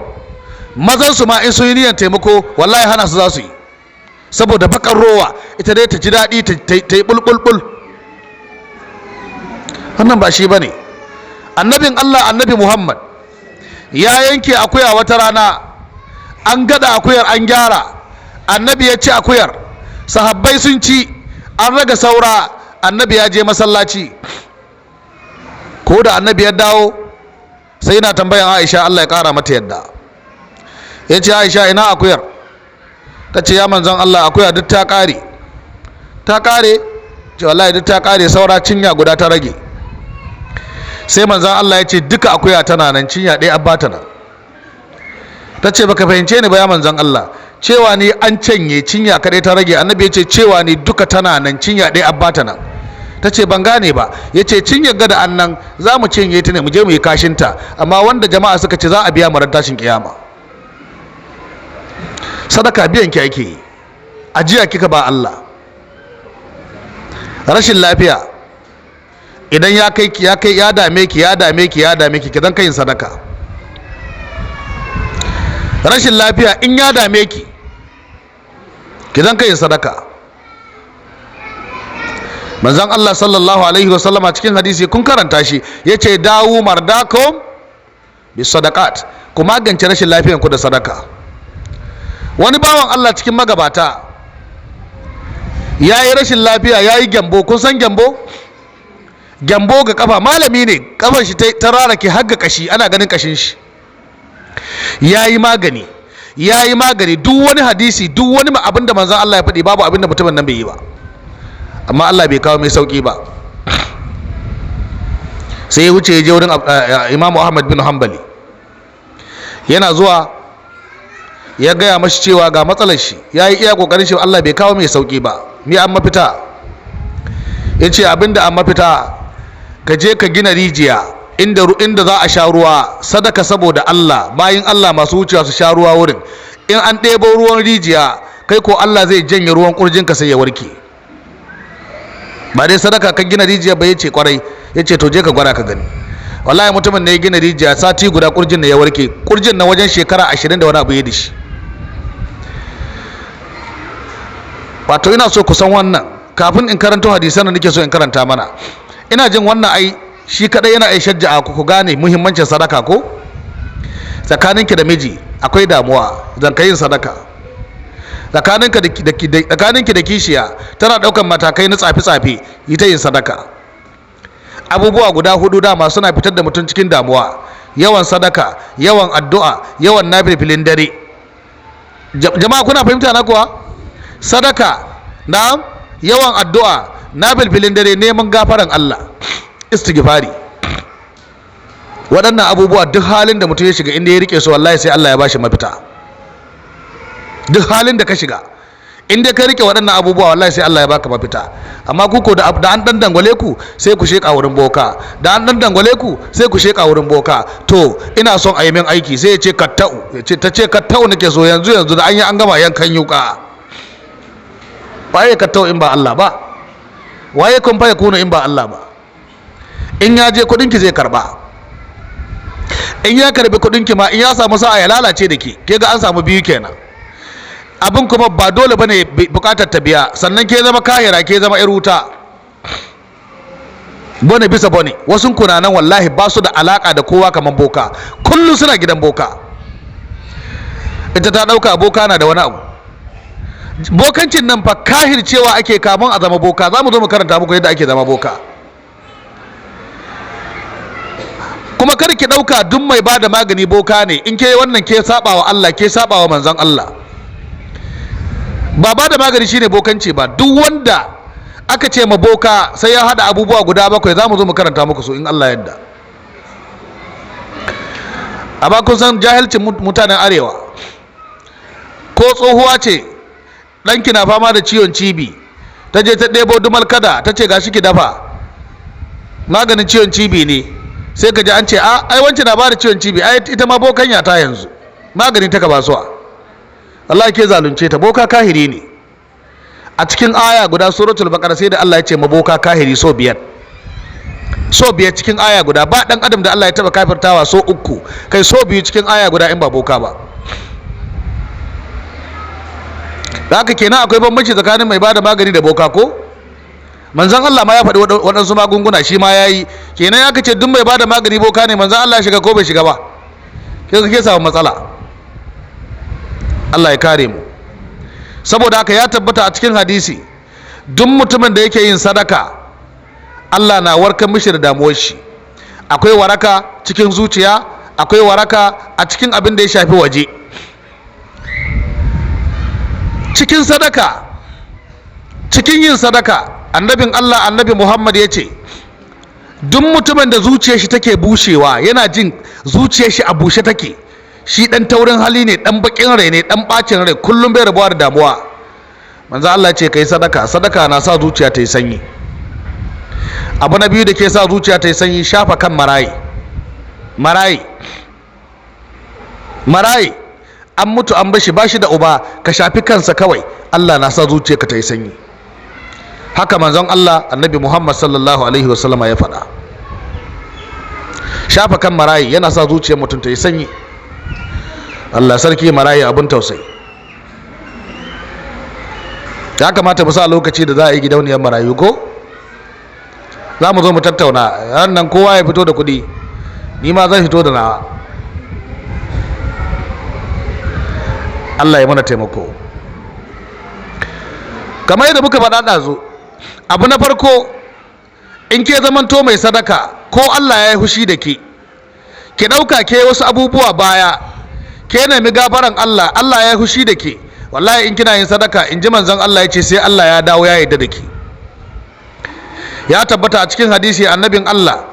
mazansu ma in sun yi niyyar taimako wallahi hana su za su yi, saboda bakar rowa ita dai ta ji daɗi ta yi bulbulbul. Wannan ba shi ba ne. Annabin Allah annabi Muhammad ya yanke akuya wata rana, an gada akuyar an gyara, annabi ya ci akuyar, sahabbai sun ci, an raga saura, annabi ya je masallaci. Ko da annabi ya dawo sai yana tambayan Aisha Allah ya kara mata yadda. Ya ce Aisha ina akuyar? Ta ce ya manzon Allah akuya duk ta kare. Ta kare? Ce wallahi duk ta kare, saura cinya guda ta rage. Sai manzon Allah ya ce duka akuya tana nan, cinya ɗaya abba ta nan. Ta ce baka fahimce ni ba ya manzon Allah, cewa ni an canye cinya kaɗai ta rage, annabi ya ce cewa ni duka tana nan, cinya ɗaya abba ta nan. Ta ce ban gane ba. Ya ce cinyar gada an nan za mu cinye ta ne mu je mu yi kashinta, amma wanda jama'a suka ce za a biya mu ran tashin kiyama. Sadaka biyan ki ake yi, ajiya kika ba Allah. Rashin lafiya idan ya dame ki kidan kayin sadaka. Rashin lafiya in ya dame ki kidan kayin sadaka. Manzon Allah sallallahu alaihi wasallam a cikin hadisi kun karanta shi, yace dawu mardakum bis sadaqat, ku magance rashin lafiyan ku da sadaka. Wani bawan Allah cikin magabata yayi rashin lafiya, yayi gyambo. Kun san gyambo? Gyambo ga kafa, malami ne, kafar shi ta rarake har ga kashi, ana ganin kashin shi. Yayi magani duk wani hadisi, duk wani abin da manzon Allah ya faɗi, babu abin da mutumin nan bai yi ba, amma Allah bai kawo mai sauki ba. Sai ya wuce ya je wurin Imam Ahmad bin Hanbali. Yana zuwa ya gaya mashi cewa ga matsalar shi, ya yi iya kokarin shi, Allah bai kawo mai sauki ba. Ni an mafita? Ya ce abinda an mafita ka je ka gina rijiya inda za a sha ruwa, sadaka saboda Allah, bayin Allah masu wucewa su sha ruwa wurin. In an ɗebo ruwan rijiya kai ko Allah zai janye ruwan kurjinka sai ya warke. ba dai sadaka ka gina rijiya ba? yace kwarai. yace to je ka gwada ka gani. wallahi mutumin ne ya gina rijiya, sati guda kurjin ne ya warke. kurjin na wajen shekara 20 da wani abu ya dishi. wato ina so ku san wannan kafin in karanto hadisan da nake so in karanta mana. ina jin wannan ai shi kadai yana ai shajja'a ku gane muhimmancin sadaka ko. tsakaninki da miji akwai damuwa, zan kai yin sadaka. tsakaninki da kishiya tana daukan matakai na tsafi-tsafi, yi ta yin sadaka. abubuwa guda 4 dama suna fitar da mutum cikin damuwa: yawan sadaka, yawan addu'a, yawan nafilfilin dare. jama'a kuna fahimta na kuwa? sadaka, na'am, yawan addu'a, nafilfilin dare, neman gafaran Allah, istighfari. waɗannan abubuwa duk halin da mutum ya shiga inda ya rike su wallahi sai Allah ya bashi mafita. duk halin da ka shiga inda ka rike waɗannan abubuwa wallahi sai Allah ya baka mafita. amma ku ko da an dan dangwale ku sai ku sheka wurin boka, da an dan dangwale ku sai ku sheka wurin boka. to ina son a yi min aiki, sai ya ce katta'u, ya ce ta ce katta'u nake so yanzu da an yi an gama yankan yuka. waye katta'u in ba Allah ba? waye kun fa yakunu in ba Allah ba? in ya je kudin ki zai karba, in ya karbi kudin ki ma in ya samu sa'a ya lalace da ki, ke ga an samu biyu kenan. abin kuma ba dole bane bukatar ta biya, sannan ke zama kahira, ke zama yar wuta. bone bisa bone. wasu kunanan wallahi ba su da alaka da kowa kaman boka, kullum suna gidan boka. ita ta dauka boka na da wani abu. bokancin nan fa kahir cewa ake kamun a zama boka. za mu zo mu karanta muku yadda ake zama boka. kuma kar ki dauka duk mai bada magani boka ne. in ke wannan ke saba wa Allah, ke saba wa manzon Allah. ba da magani shine bokanci ba. duk wanda aka ce ma boka sai ya hada abubuwa guda 7. za mu zo mu karanta muku su in Allah yadda. amma kun san jahilcin mutanen arewa. ko tsohuwa ce ɗanki na fama da ciwon cibi, ta je ta ɗebo dumal kada ta ce gashi ki dafa, maganin ciwon cibi ne. sai ka ji an ce ai wancan na bada ciwon cibi, ai ita ma bokanya ta yanzu maganin ta ka basuwa. Allah ke zalunce ta. boka kahiri ne. a cikin aya guda suratul baqara sai da Allah ya ce ma boka kahiri so 5 cikin aya guda. ba dan adam da Allah ya taba kafirtawa so 3, kai so 2 cikin aya guda in ba boka ba. da haka kenan akwai bambanci tsakanin mai bada magani da boka ko. manzon Allah ma ya faɗi waɗansu magunguna shi ma yayi. kenan ya kace duk mai bada magani boka ne, manzon Allah ya shiga ko bai shiga ba? ke samu matsala. Allah ya kare mu. saboda haka ya tabbata a cikin hadisi duk mutumin da yake yin sadaka Allah na warkar mishi da damuwar shi. akwai waraka cikin zuciya, akwai waraka a cikin abin da ya shafi waje. cikin sadaka, cikin yin sadaka, annabin Allah annabi Muhammad ya ce duk mutumin da zuciyar shi take bushewa, yana jin zuciyar shi a bushe take, shi dan taurin hali ne, dan bakin rai ne, dan bacin rai, kullum bai rabuwa da damuwa, manzo Allah ce kai sadaka. sadaka na sa zuciya ta yi sanyi. abu na biyu da ke sa zuciya ta yi sanyi, shafa kan marayi. an mutu an bashi bashi da uba, ka shafi kansa kawai, Allah na sa zuciyarka ta yi sanyi. haka manzon Allah annabi Muhammad sallallahu alaihi wasallama ya faɗa. shafa kan marayi yana sa zuciyar mutum ta yi sanyi. Allah sarki, marayi abin tausayi. ya kamata mu sa lokaci da za a yi gidauniyar marayu ko za mu zo mu tattauna. nan kowa ya fito da kuɗi, ni ma zan fito da nawa. Allah ya mana taimako. kamar yadda muka faɗa ɗazu, abu na farko, in ke zamanto mai sadaka ko Allah ya yi hushi da ke ɗauka ke wasu abubuwa baya, ke nemi gafaran Allah, Allah ya yi hushi da ke, wallahi in kina yin sadaka, in ji manzon Allah ya ce sai Allah ya dawo ya yarda da ke. ya tabbata a cikin hadisi annabin Allah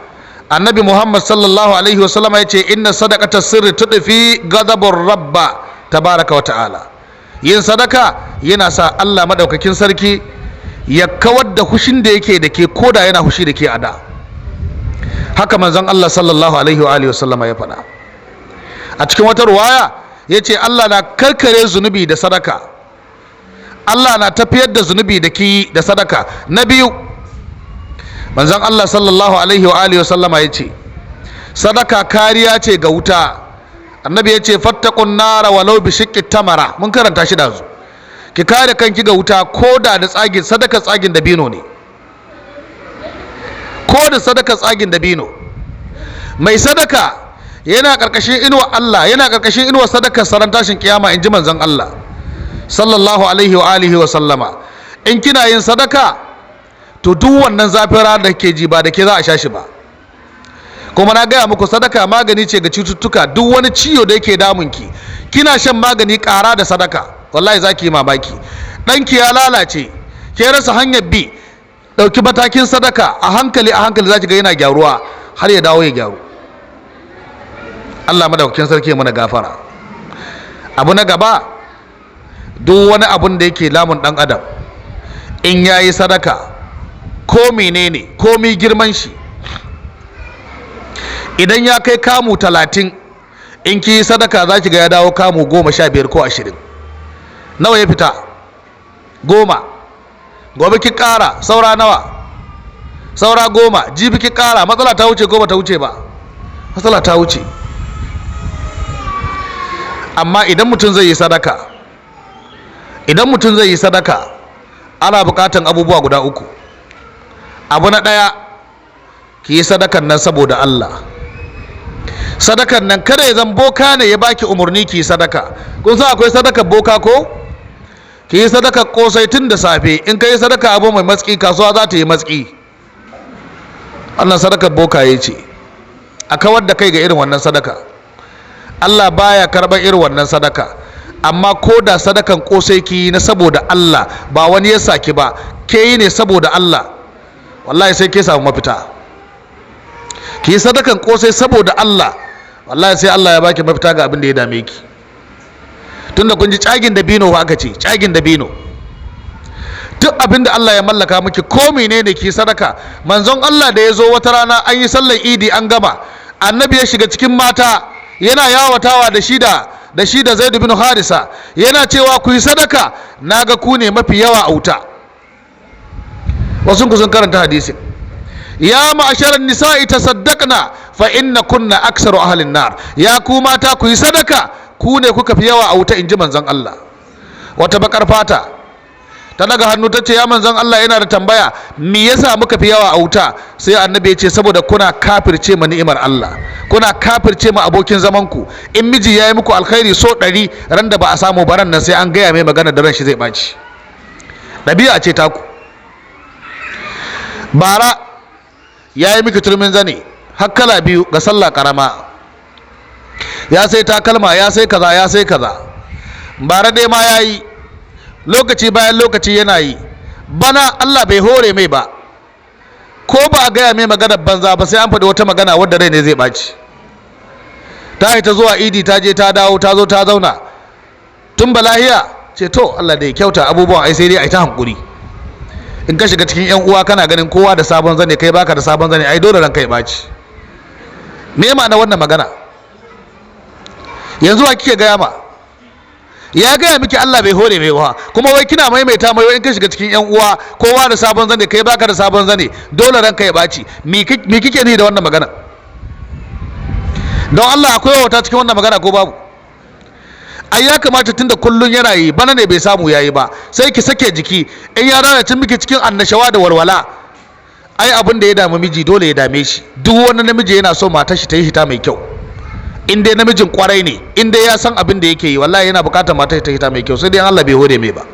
annabi Muhammad sallallahu alaihi wasallam ya ce inna sadaqata sirri tudfi ghadabur rabba tabaraka wa ta'ala. yin sadaka yana sa Allah madaukakin sarki ya kawar da hushin da yake da ke, koda yana hushi da ke a da. haka manzon Allah sallallahu alaihi wa alihi wasallama ya faɗa. a cikin wata ruwaya ya ce Allah na karkare zunubi da sadaka. Allah na tafiyar da zunubi da ki da sadaka. na biyu, manzon Allah sallallahu alaihi wa alihi wasallama yace sadaka kariya ce ga wuta. Annabi yace fattaqun nara walau bi shiqqi tamara, mun karanta shi da zu. Ki kare kanki ga wuta koda da tsagin sadaka, tsagin dabino ne, ko da sadaka tsagin dabino. Mai sadaka yana karkashin inuwa Allah, yana karkashin inuwa sadaka saran tashin kiyama, inji manzon Allah sallallahu alaihi wa alihi wa sallama. In kina yin sadaka to duk wannan zafin rana da ke ji ba da ke za a sha shi ba. Kuma na gaya muku sadaka magani ce ga cututtuka. Duk wani ciwo da yake damunki kina shan magani, ƙara da sadaka, wallahi za ki yi mamaki. ɗanki ya lalace, ke rasa hanyar bi, ɗauki matakin sadaka a hankali za ki ga yana gyaruwa har ya dawo ya gyaru. Allah madaukakin sarki ya mana gafara. Abu na gaba, duk wani abun da yake lamun ɗan adam in yayi sadaka ko menene komi girman shi, idan ya kai kamu 30 in ki yi sadaka za ki ga ya dawo kamu 15 ko 20. Nawa ya fita? 10. Gobe ki ƙara, saura nawa? Saura 10. Jibi ki ƙara, matsala ta wuce ko ba ta wuce ba? Matsala ta wuce. Amma idan mutum zai yi sadaka, ana buƙatan abubuwa guda 3. Abu na ɗaya, ki yi sadakan nan saboda Allah. Sadakan nan kada ya zan boka ne ya baki umarni ki yi sadaka. Kun san akwai sadakar boka ko? Ki yi sadakar kosai tun da safe. In ka yi sadaka abu mai matsi, kasuwa za ta yi matsi. Allah sadakar boka ya ce a kawar da kai ga irin wannan sadaka. Allah baya karɓar irin wannan sadaka. Amma ko da sadakan kosai ki yi na saboda Allah, ba wani ya saki ba, ke yi ne saboda Allah, wallahi sai ke samu mafita. Ki yi sadakan kosai saboda Allah, wallahi sai Allah ya baki mafita ga abin da ya dame ki. Tunda kun ji cagin dabino aka ce, cagin dabino. Duk abin da Allah ya mallaka miki ko menene ki sadaka. Manzon Allah da ya zo wata rana an yi sallar Idi an gama, Annabi ya shiga cikin mata yana yawatawa da shi da Zaid bin Harisa, yana cewa ku yi sadaka, naga ku ne mafi yawa a wuta. Wasu ku sun karanta hadisin. Ya ma'asharan nisa'i tasaddaqna fa inna kunna aksaru ahlin nar. Ya ku mata ku yi sadaka, ku ne kuka fi yawa a wuta, inji manzon Allah. Wata bakar fata ta daga hannu ta ce, ya manzon Allah, yana da tambaya, me yasa muka fi yawa a wuta? Sai Annabi ya ce, saboda kuna kafirce ma ni'imar Allah, kuna kafirce ma abokin zaman ku. In miji yayi muku alkhairi so 100, ran da ba a samu baran nan sai an gaya mai magana da ran shi zai baci. Dabi'a ce taku. Bara ya yi miki turmin zane har kala 2 ga sallah karama, ya sai takalma, ya sai kaza, ya sai kaza. Bara dai ma ya yi, lokaci bayan lokaci yana yi. Bana Allah bai hore mai ba, ko ba a gaya mai maganar banza ba sai an faɗi wata magana wadda rai ne zai ɓaci. Ta yi ta zuwa Idi, ta je ta dawo, ta zo ta zauna tun balahiya ce to Allah da ya kyauta, abubuwan ai sai dai ai ta hankuri. In ka shiga cikin yan uwa kana ganin kowa da sabon zane, kai baka da sabon zane, ai dole ranka ya ɓaci. Me ma'ana wannan magana? Yanzu wa kike gaya ma? Ya gaya miki Allah bai hore mai wa, kuma wai kina maimaita mai in ka shiga cikin yan uwa kowa da sabon zane, kai baka da sabon zane, dole ranka ya ɓaci. Me kike ni da wannan magana? Don Allah akwai wata cikin wannan magana ko babu? Ai ya kamata tunda kullun yana yi, bana ne bai samu yayi ba, sai ki sake jiki. In ya rana cin miki cikin annashawa da walwala, ai abin da ya damu miji dole ya dame shi. Duk wani namiji yana so matar shi ta yi hita mai kyau. In dai namijin kwarai ne, in dai ya san abin da yake yi, wallahi yana bukatar matar ta hita mai kyau, sai dai Allah bai hore mai ba.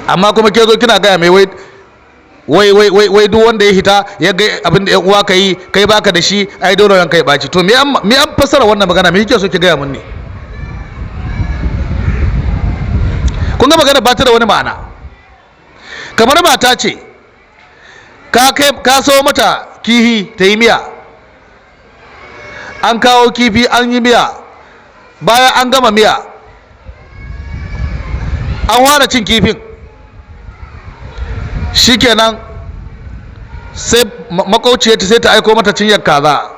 Amma kuma ke zo kina gaya mai wai duk wanda ya hita ya ga abin da yan uwa ka yi, kai baka da shi, ai dole ranka ya baci. To me an fassara wannan magana? Me kike so ki gaya mun ne? Kun ga magana ba ta da wani ma'ana. Kamar mata ce ka so mata kihi ta yi miya, an kawo kifi an yi miya, bayan an gama miya an fara cin kifin, shikenan sai makauciyarta sai ta aiko mata cinyar kaza,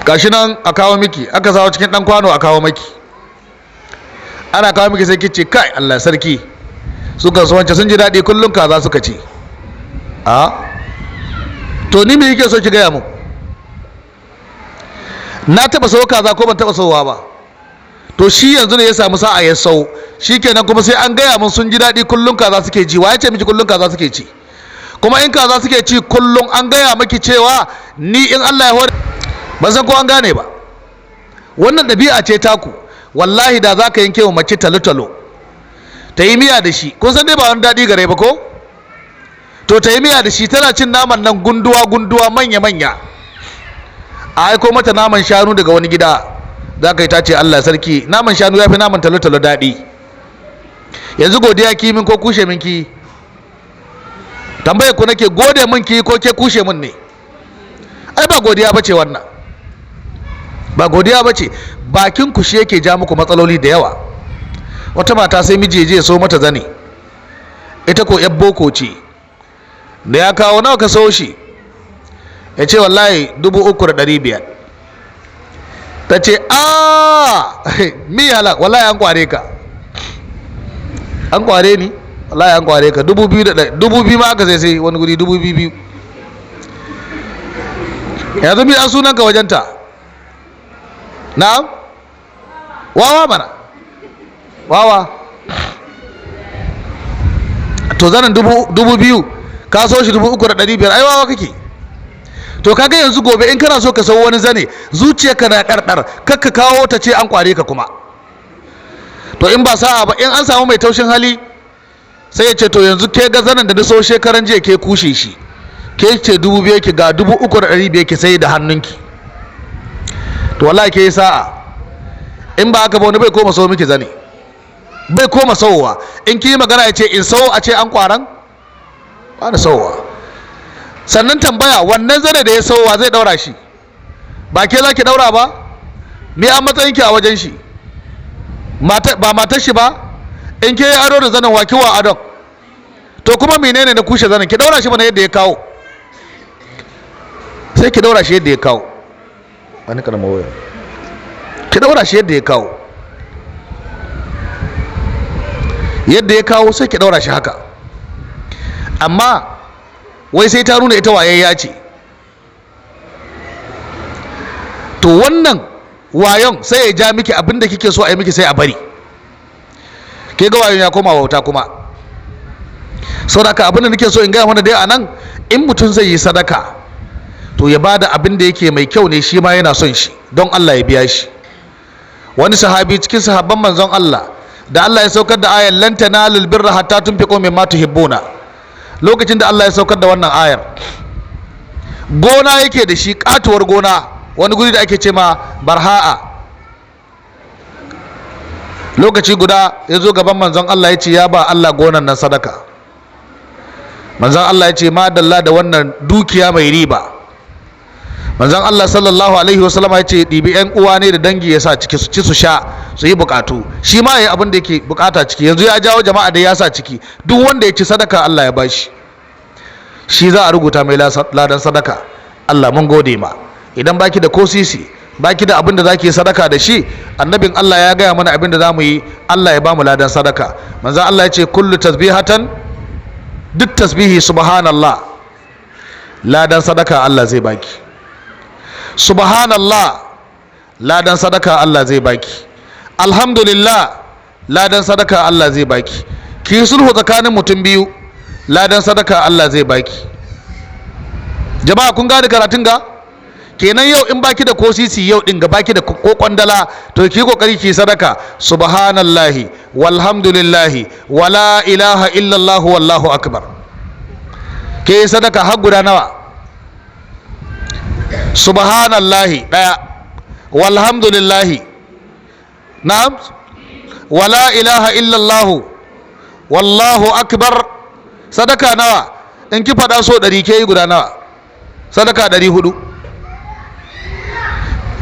gashi nan a kawo miki, aka sawo cikin dan kwano a kawo miki. Ana kawo miki sai kice kai Allah sarki, suka so wance sun ji daɗi kullum kaza suka ci. A to ni me yake so ki gaya mu? Na taɓa sau kaza ko ban taɓa sauwa ba? To shi yanzu ne ya samu sa'a ya sau, shikenan kuma sai an gaya mun sun ji daɗi kullum kaza suke ci. Wa ya ce miki kullum kaza suke ci? Kuma in kaza suke ci kullum an gaya miki cewa ni in Allah ya hore, ban san ko an gane ba. Wannan ɗabi'a ce taku. Wallahi da za ka yanke wa mace talo-talo ta yi miya da shi, kun san dai ba wani daɗi gare ba ko? To ta yi miya da shi, tana cin naman nan gunduwa manya-manya, a aiko mata naman shanu daga wani gida, za ka yi ta ce Allah sarki naman shanu ya fi naman talo-talo daɗi. Yanzu godiya ki min ko kushe min ki? Tambayar ku nake, gode min ki ko ke kushe min ne? Ai ba godiya bace wannan, ba godiya bace. Bakin ku shi yake ja muku matsaloli da yawa. Wata mata sai miji je so mata zane, ita ko yar boko ce, da ya kawo nawa ka so shi, ya ce wallahi 3,500. ta ce mi halak, wallahi an kware ka, an kware ni, wallahi an kware ka. 2,000 ma aka sai wani guri 2,200. yanzu mi an sunanka wajenta? Na'am, wawa mana, wawa. To zanen 2,000 ka so shi 3,500, ai wawa kake. To kaga yanzu gobe in kana so ka sau wani zane, zuciyarka na ɗarɗar, kakka kawo ta ce an kware ka kuma. To in ba sa'a ba, in an samu mai taushin hali sai ya ce to yanzu ke ga zanen da na so shekaran jiya ke kushe shi, ke ce 2,000 ki ga 3,500 ki sai da hannunki. To wallahi ke yi sa'a. In ba haka ba wani bai koma sau miki zane, bai koma sauwa. In ki yi magana ya ce in sau, a ce an kwaran ba da sauwa. Sannan tambaya, wannan zane da ya sauwa zai daura shi, ba ke za ki daura ba? Me an matsayin ki a wajen shi? Ba matar shi ba? In ke yi ado da zanen, waki wa adon? To kuma menene na kushe zanen? Ki daura shi mana yadda ya kawo, sai ki daura shi yadda ya kawo. Wani karamar waya, ki daura shi yadda ya kawo, yadda ya kawo sai ki daura shi haka. Amma wai sai ta nuna ita wayayya ce. To wannan wayon sai ya ja miki abinda kike so a yi miki sai a bari. Ke ga wayon ya koma wauta kuma. Saboda haka abinda nake so in gaya mana dai a nan, in mutum zai yi sadaka to ya bada abin da yake mai kyau ne, shi ma yana son shi don Allah ya biya shi. Wani sahabi cikin sahabban manzon Allah, da Allah ya saukar da ayar lan tanalul birra hatta tunfiqu mimma tuhibbuna, lokacin da Allah ya saukar da wannan ayar, gona yake da shi, katuwar gona, wani guri da ake ce ma Barha'a. Lokaci guda ya zo gaban manzon Allah ya ce ya ba Allah gonan nan sadaka. Manzon Allah ya ce ma dalla da wannan dukiya mai riba. Manzon Allah sallallahu alaihi wasallam ya ce ɗibi 'yan uwa ne da dangi ya sa ciki, su ci su sha su yi bukatu, shi ma ya yi abin da yake bukata ciki. Yanzu ya jawo jama'a da ya sa ciki, duk wanda ya ci sadaka Allah ya bashi, shi za a rubuta mai ladan sadaka. Allah mun gode ma. Idan baki da ko sisi, baki da abin da zaki sadaka da shi, annabin Allah ya gaya mana abin da za mu yi, Allah ya ba mu ladan sadaka. Manzon Allah ya ce kullu tasbihatan, duk tasbihi subhanallah, ladan sadaka Allah zai baki. Subhanallah, ladan sadaka Allah zai baki. Alhamdulillah, ladan sadaka Allah zai baki. Ki sulhu tsakanin mutum biyu, ladan sadaka Allah zai baki. Jama'a kun gane karatun ga? Kenan yau in baki da ko sisi yau din ga baki da ko kwandala, to ki kokari ki sadaka. Subhanallahi walhamdulillahi wala ilaha illallah wallahu akbar. Ke sadaka har guda nawa? Subhanallahi ɗaya, walhamdulillahi, na'am, wala ilaha illallahu wallahu akbar, sadaka nawa? In ki faɗa so 100 ke yi guda nawa? Sadaka 400.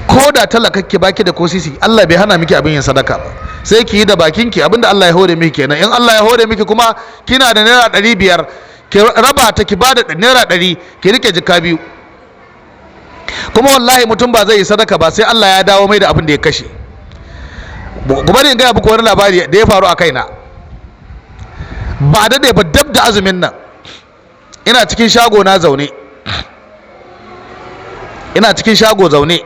Ko da talakakke baki da kosisi, Allah bai hana miki abin yin sadaka ba, sai ki yi da bakinki abinda Allah ya hore miki kenan. In Allah ya hore miki kuma kina da naira 500, ki raba ta, ki bada naira 100, ki rike jika 2. Kuma wallahi mutum ba zai yi sadaka ba sai Allah ya dawo mai da abin da ya kashe. Ku bari in gaya muku wani labari da ya faru a kaina. ba daɗe ba dab da azumin nan ina cikin shago zaune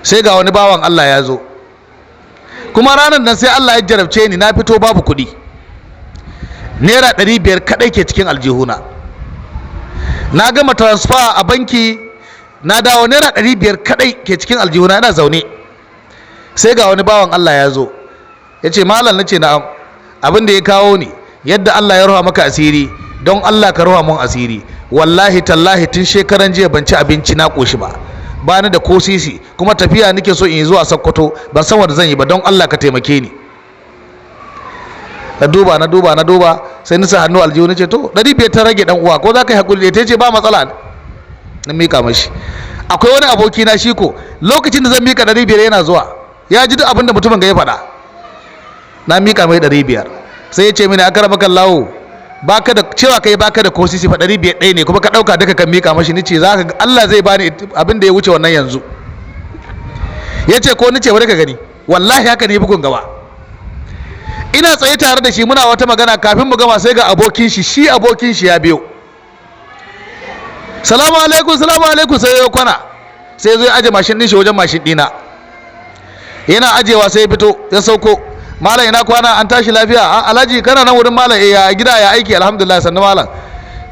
sai ga wani bawan Allah ya zo, kuma ranar nan sai Allah ya jarabce ni na fito babu kuɗi, naira 500 kaɗai ke cikin aljihuna, na gama transfer a banki na dawo naira 500 kaɗai ke cikin aljihuna, yana zaune sai ga wani bawan Allah ya zo ya ce malam, na ce na'am, abin da ya kawo ni yadda Allah ya ruha maka asiri, don Allah ka ruha mun asiri, wallahi tallahi tun shekaran jiya ban ci abinci na koshi ba ni da ko sisi, kuma tafiya nake so in yi zuwa Sokoto ban san wanda zan yi ba, don Allah ka taimake ni. na duba sai nisa hannu aljihu na ce to 500 ta rage dan uwa, ko za ka yi hakuri da ta ce ba matsala, na mika mashi. akwai wani aboki na shi ko lokacin da zan mika 500 yana zuwa ya ji duk abin da mutumin ga ya faɗa, na mika mai 500 sai ya ce mini akaramaka Allah baka da cewa kai baka da ko sisi fa 500 ɗaya ne kuma ka ɗauka duka kan mika mashi, nace zaka ga Allah zai bani abin da ya wuce wannan yanzu. yace ko nace bari ka gani, wallahi haka ne bugun gaba. ina tsaye tare da shi muna wata magana, kafin mu gama sai ga abokin shi ya biyo, salamu alaikum sai ya kwana, sai zo ya aje mashin din shi wajen mashin dina, yana ajewa sai ya fito ya sauko, malam ina kwana, an tashi lafiya? Alhaji kana nan wurin malam? Ya gida ya aiki? Alhamdulillah, sannu malam.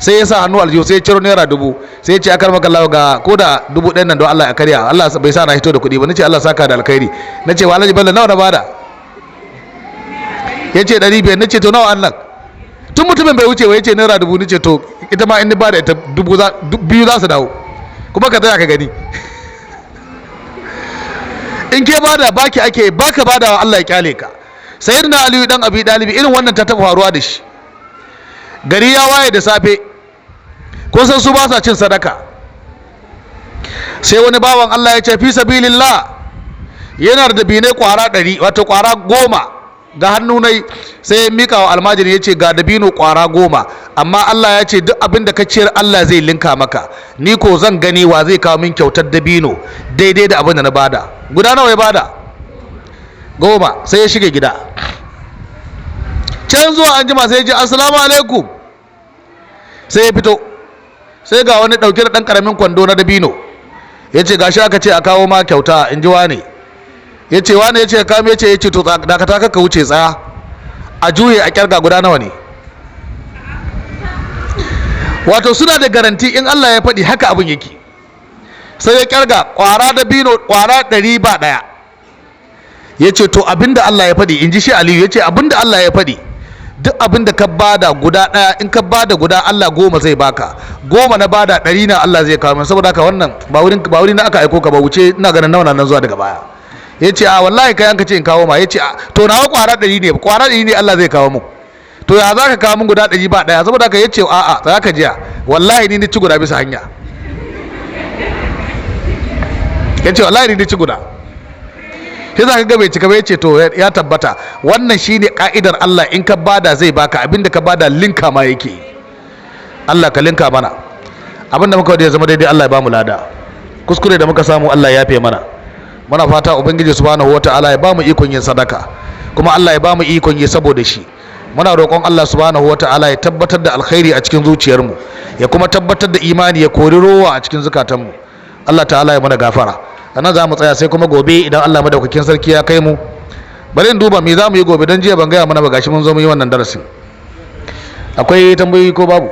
sai ya sa hannu aljihu sai ya ciro naira 1000 sai ya ce akar maka Allah ga ko da 1000 nan don Allah ya karya, Allah bai sa na hito da kuɗi ba. nace Allah saka da alkhairi. nace wa Alhaji Bello nawa na bada? yace 500. nace to nawa Allah? tun mutumin bai wuce ba yace naira 1000. nace to ita ma in ni bada ita 2000 za su dawo, kuma ka tsaya ka gani. in ke bada baki ake, baka badawa Allah ya kyale ka. sayyidina Aliyu dan Abi Talib irin wannan ta taba faruwa da shi. gari ya waye da safe, ko san su ba sa cin sadaka, sai wani bawan Allah ya ce fi sabilillah yana da dabinai kwara 100, wato kwara 10 ga hannu nai, sai ya mika wa almajiri ya ce ga dabino kwara 10, amma Allah ya ce duk abin da ka ciyar Allah zai linka maka, ni ko zan gani wa zai kawo min kyautar dabino daidai da abin da na bada. guda nawa ya bada? 10. sai ya shige gida. can zuwa an jima sai ya ce assalamu alaikum, sai ya fito sai ga wani dauke da dan karamin kwando na dabino, ya ce gashi aka ce a kawo ma kyauta, in ji wane. ya ce wane? ya ce kame. ya ce to dakata ka wuce, tsaya a juye a kyarga guda nawa ne. wato suna da garanti in Allah ya faɗi haka abin yake. sai ya kyarga kwara dabino kwara 100 ba ɗaya. ya ce to abinda Allah ya faɗi, in ji shi Aliyu, ya ce abinda Allah ya faɗi duk abinda ka bada guda ɗaya, in ka bada guda Allah 10 zai baka, 10 na bada 100 na Allah zai kawo min. saboda haka wannan ba wurin na aka aiko ka ba, wuce ina ganin nawa nan zuwa daga baya. ya ce a wallahi kai an ka ce in kawo ma. ya ce to nawa kwara 100 ne, kwara 100 ne Allah zai kawo mu. to ya za ka kawo min guda 100 ba ɗaya? saboda haka ya ce a'a za ka jiya, wallahi ni ci guda bisa hanya. ya ce wallahi ni ci guda. sai za ka ga bai cika ba. ya ce to ya tabbata wannan shine ka'idar Allah, in ka bada zai baka, abinda ka bada linka ma yake. Allah ka linka mana abinda muka wada ya zama daidai, Allah ya bamu lada, kuskure da muka samu Allah ya yafe mana. muna fata ubangiji subhanahu wataala ya bamu ikon yin sadaka, kuma Allah ya bamu ikon yi saboda shi. muna roƙon Allah subhanahu wataala ya tabbatar da alkhairi a cikin zuciyarmu, ya kuma tabbatar da imani, ya kori rowa a cikin zukatanmu. Allah ta'ala ya mana gafara. anan za mu tsaya, sai kuma gobe idan Allah madaukakin sarki ya kai mu. bari in duba me za mu yi gobe, don jiya ban gaya mana ba, gashi mun zo mu yi wannan darasin. akwai tambayoyi ko babu?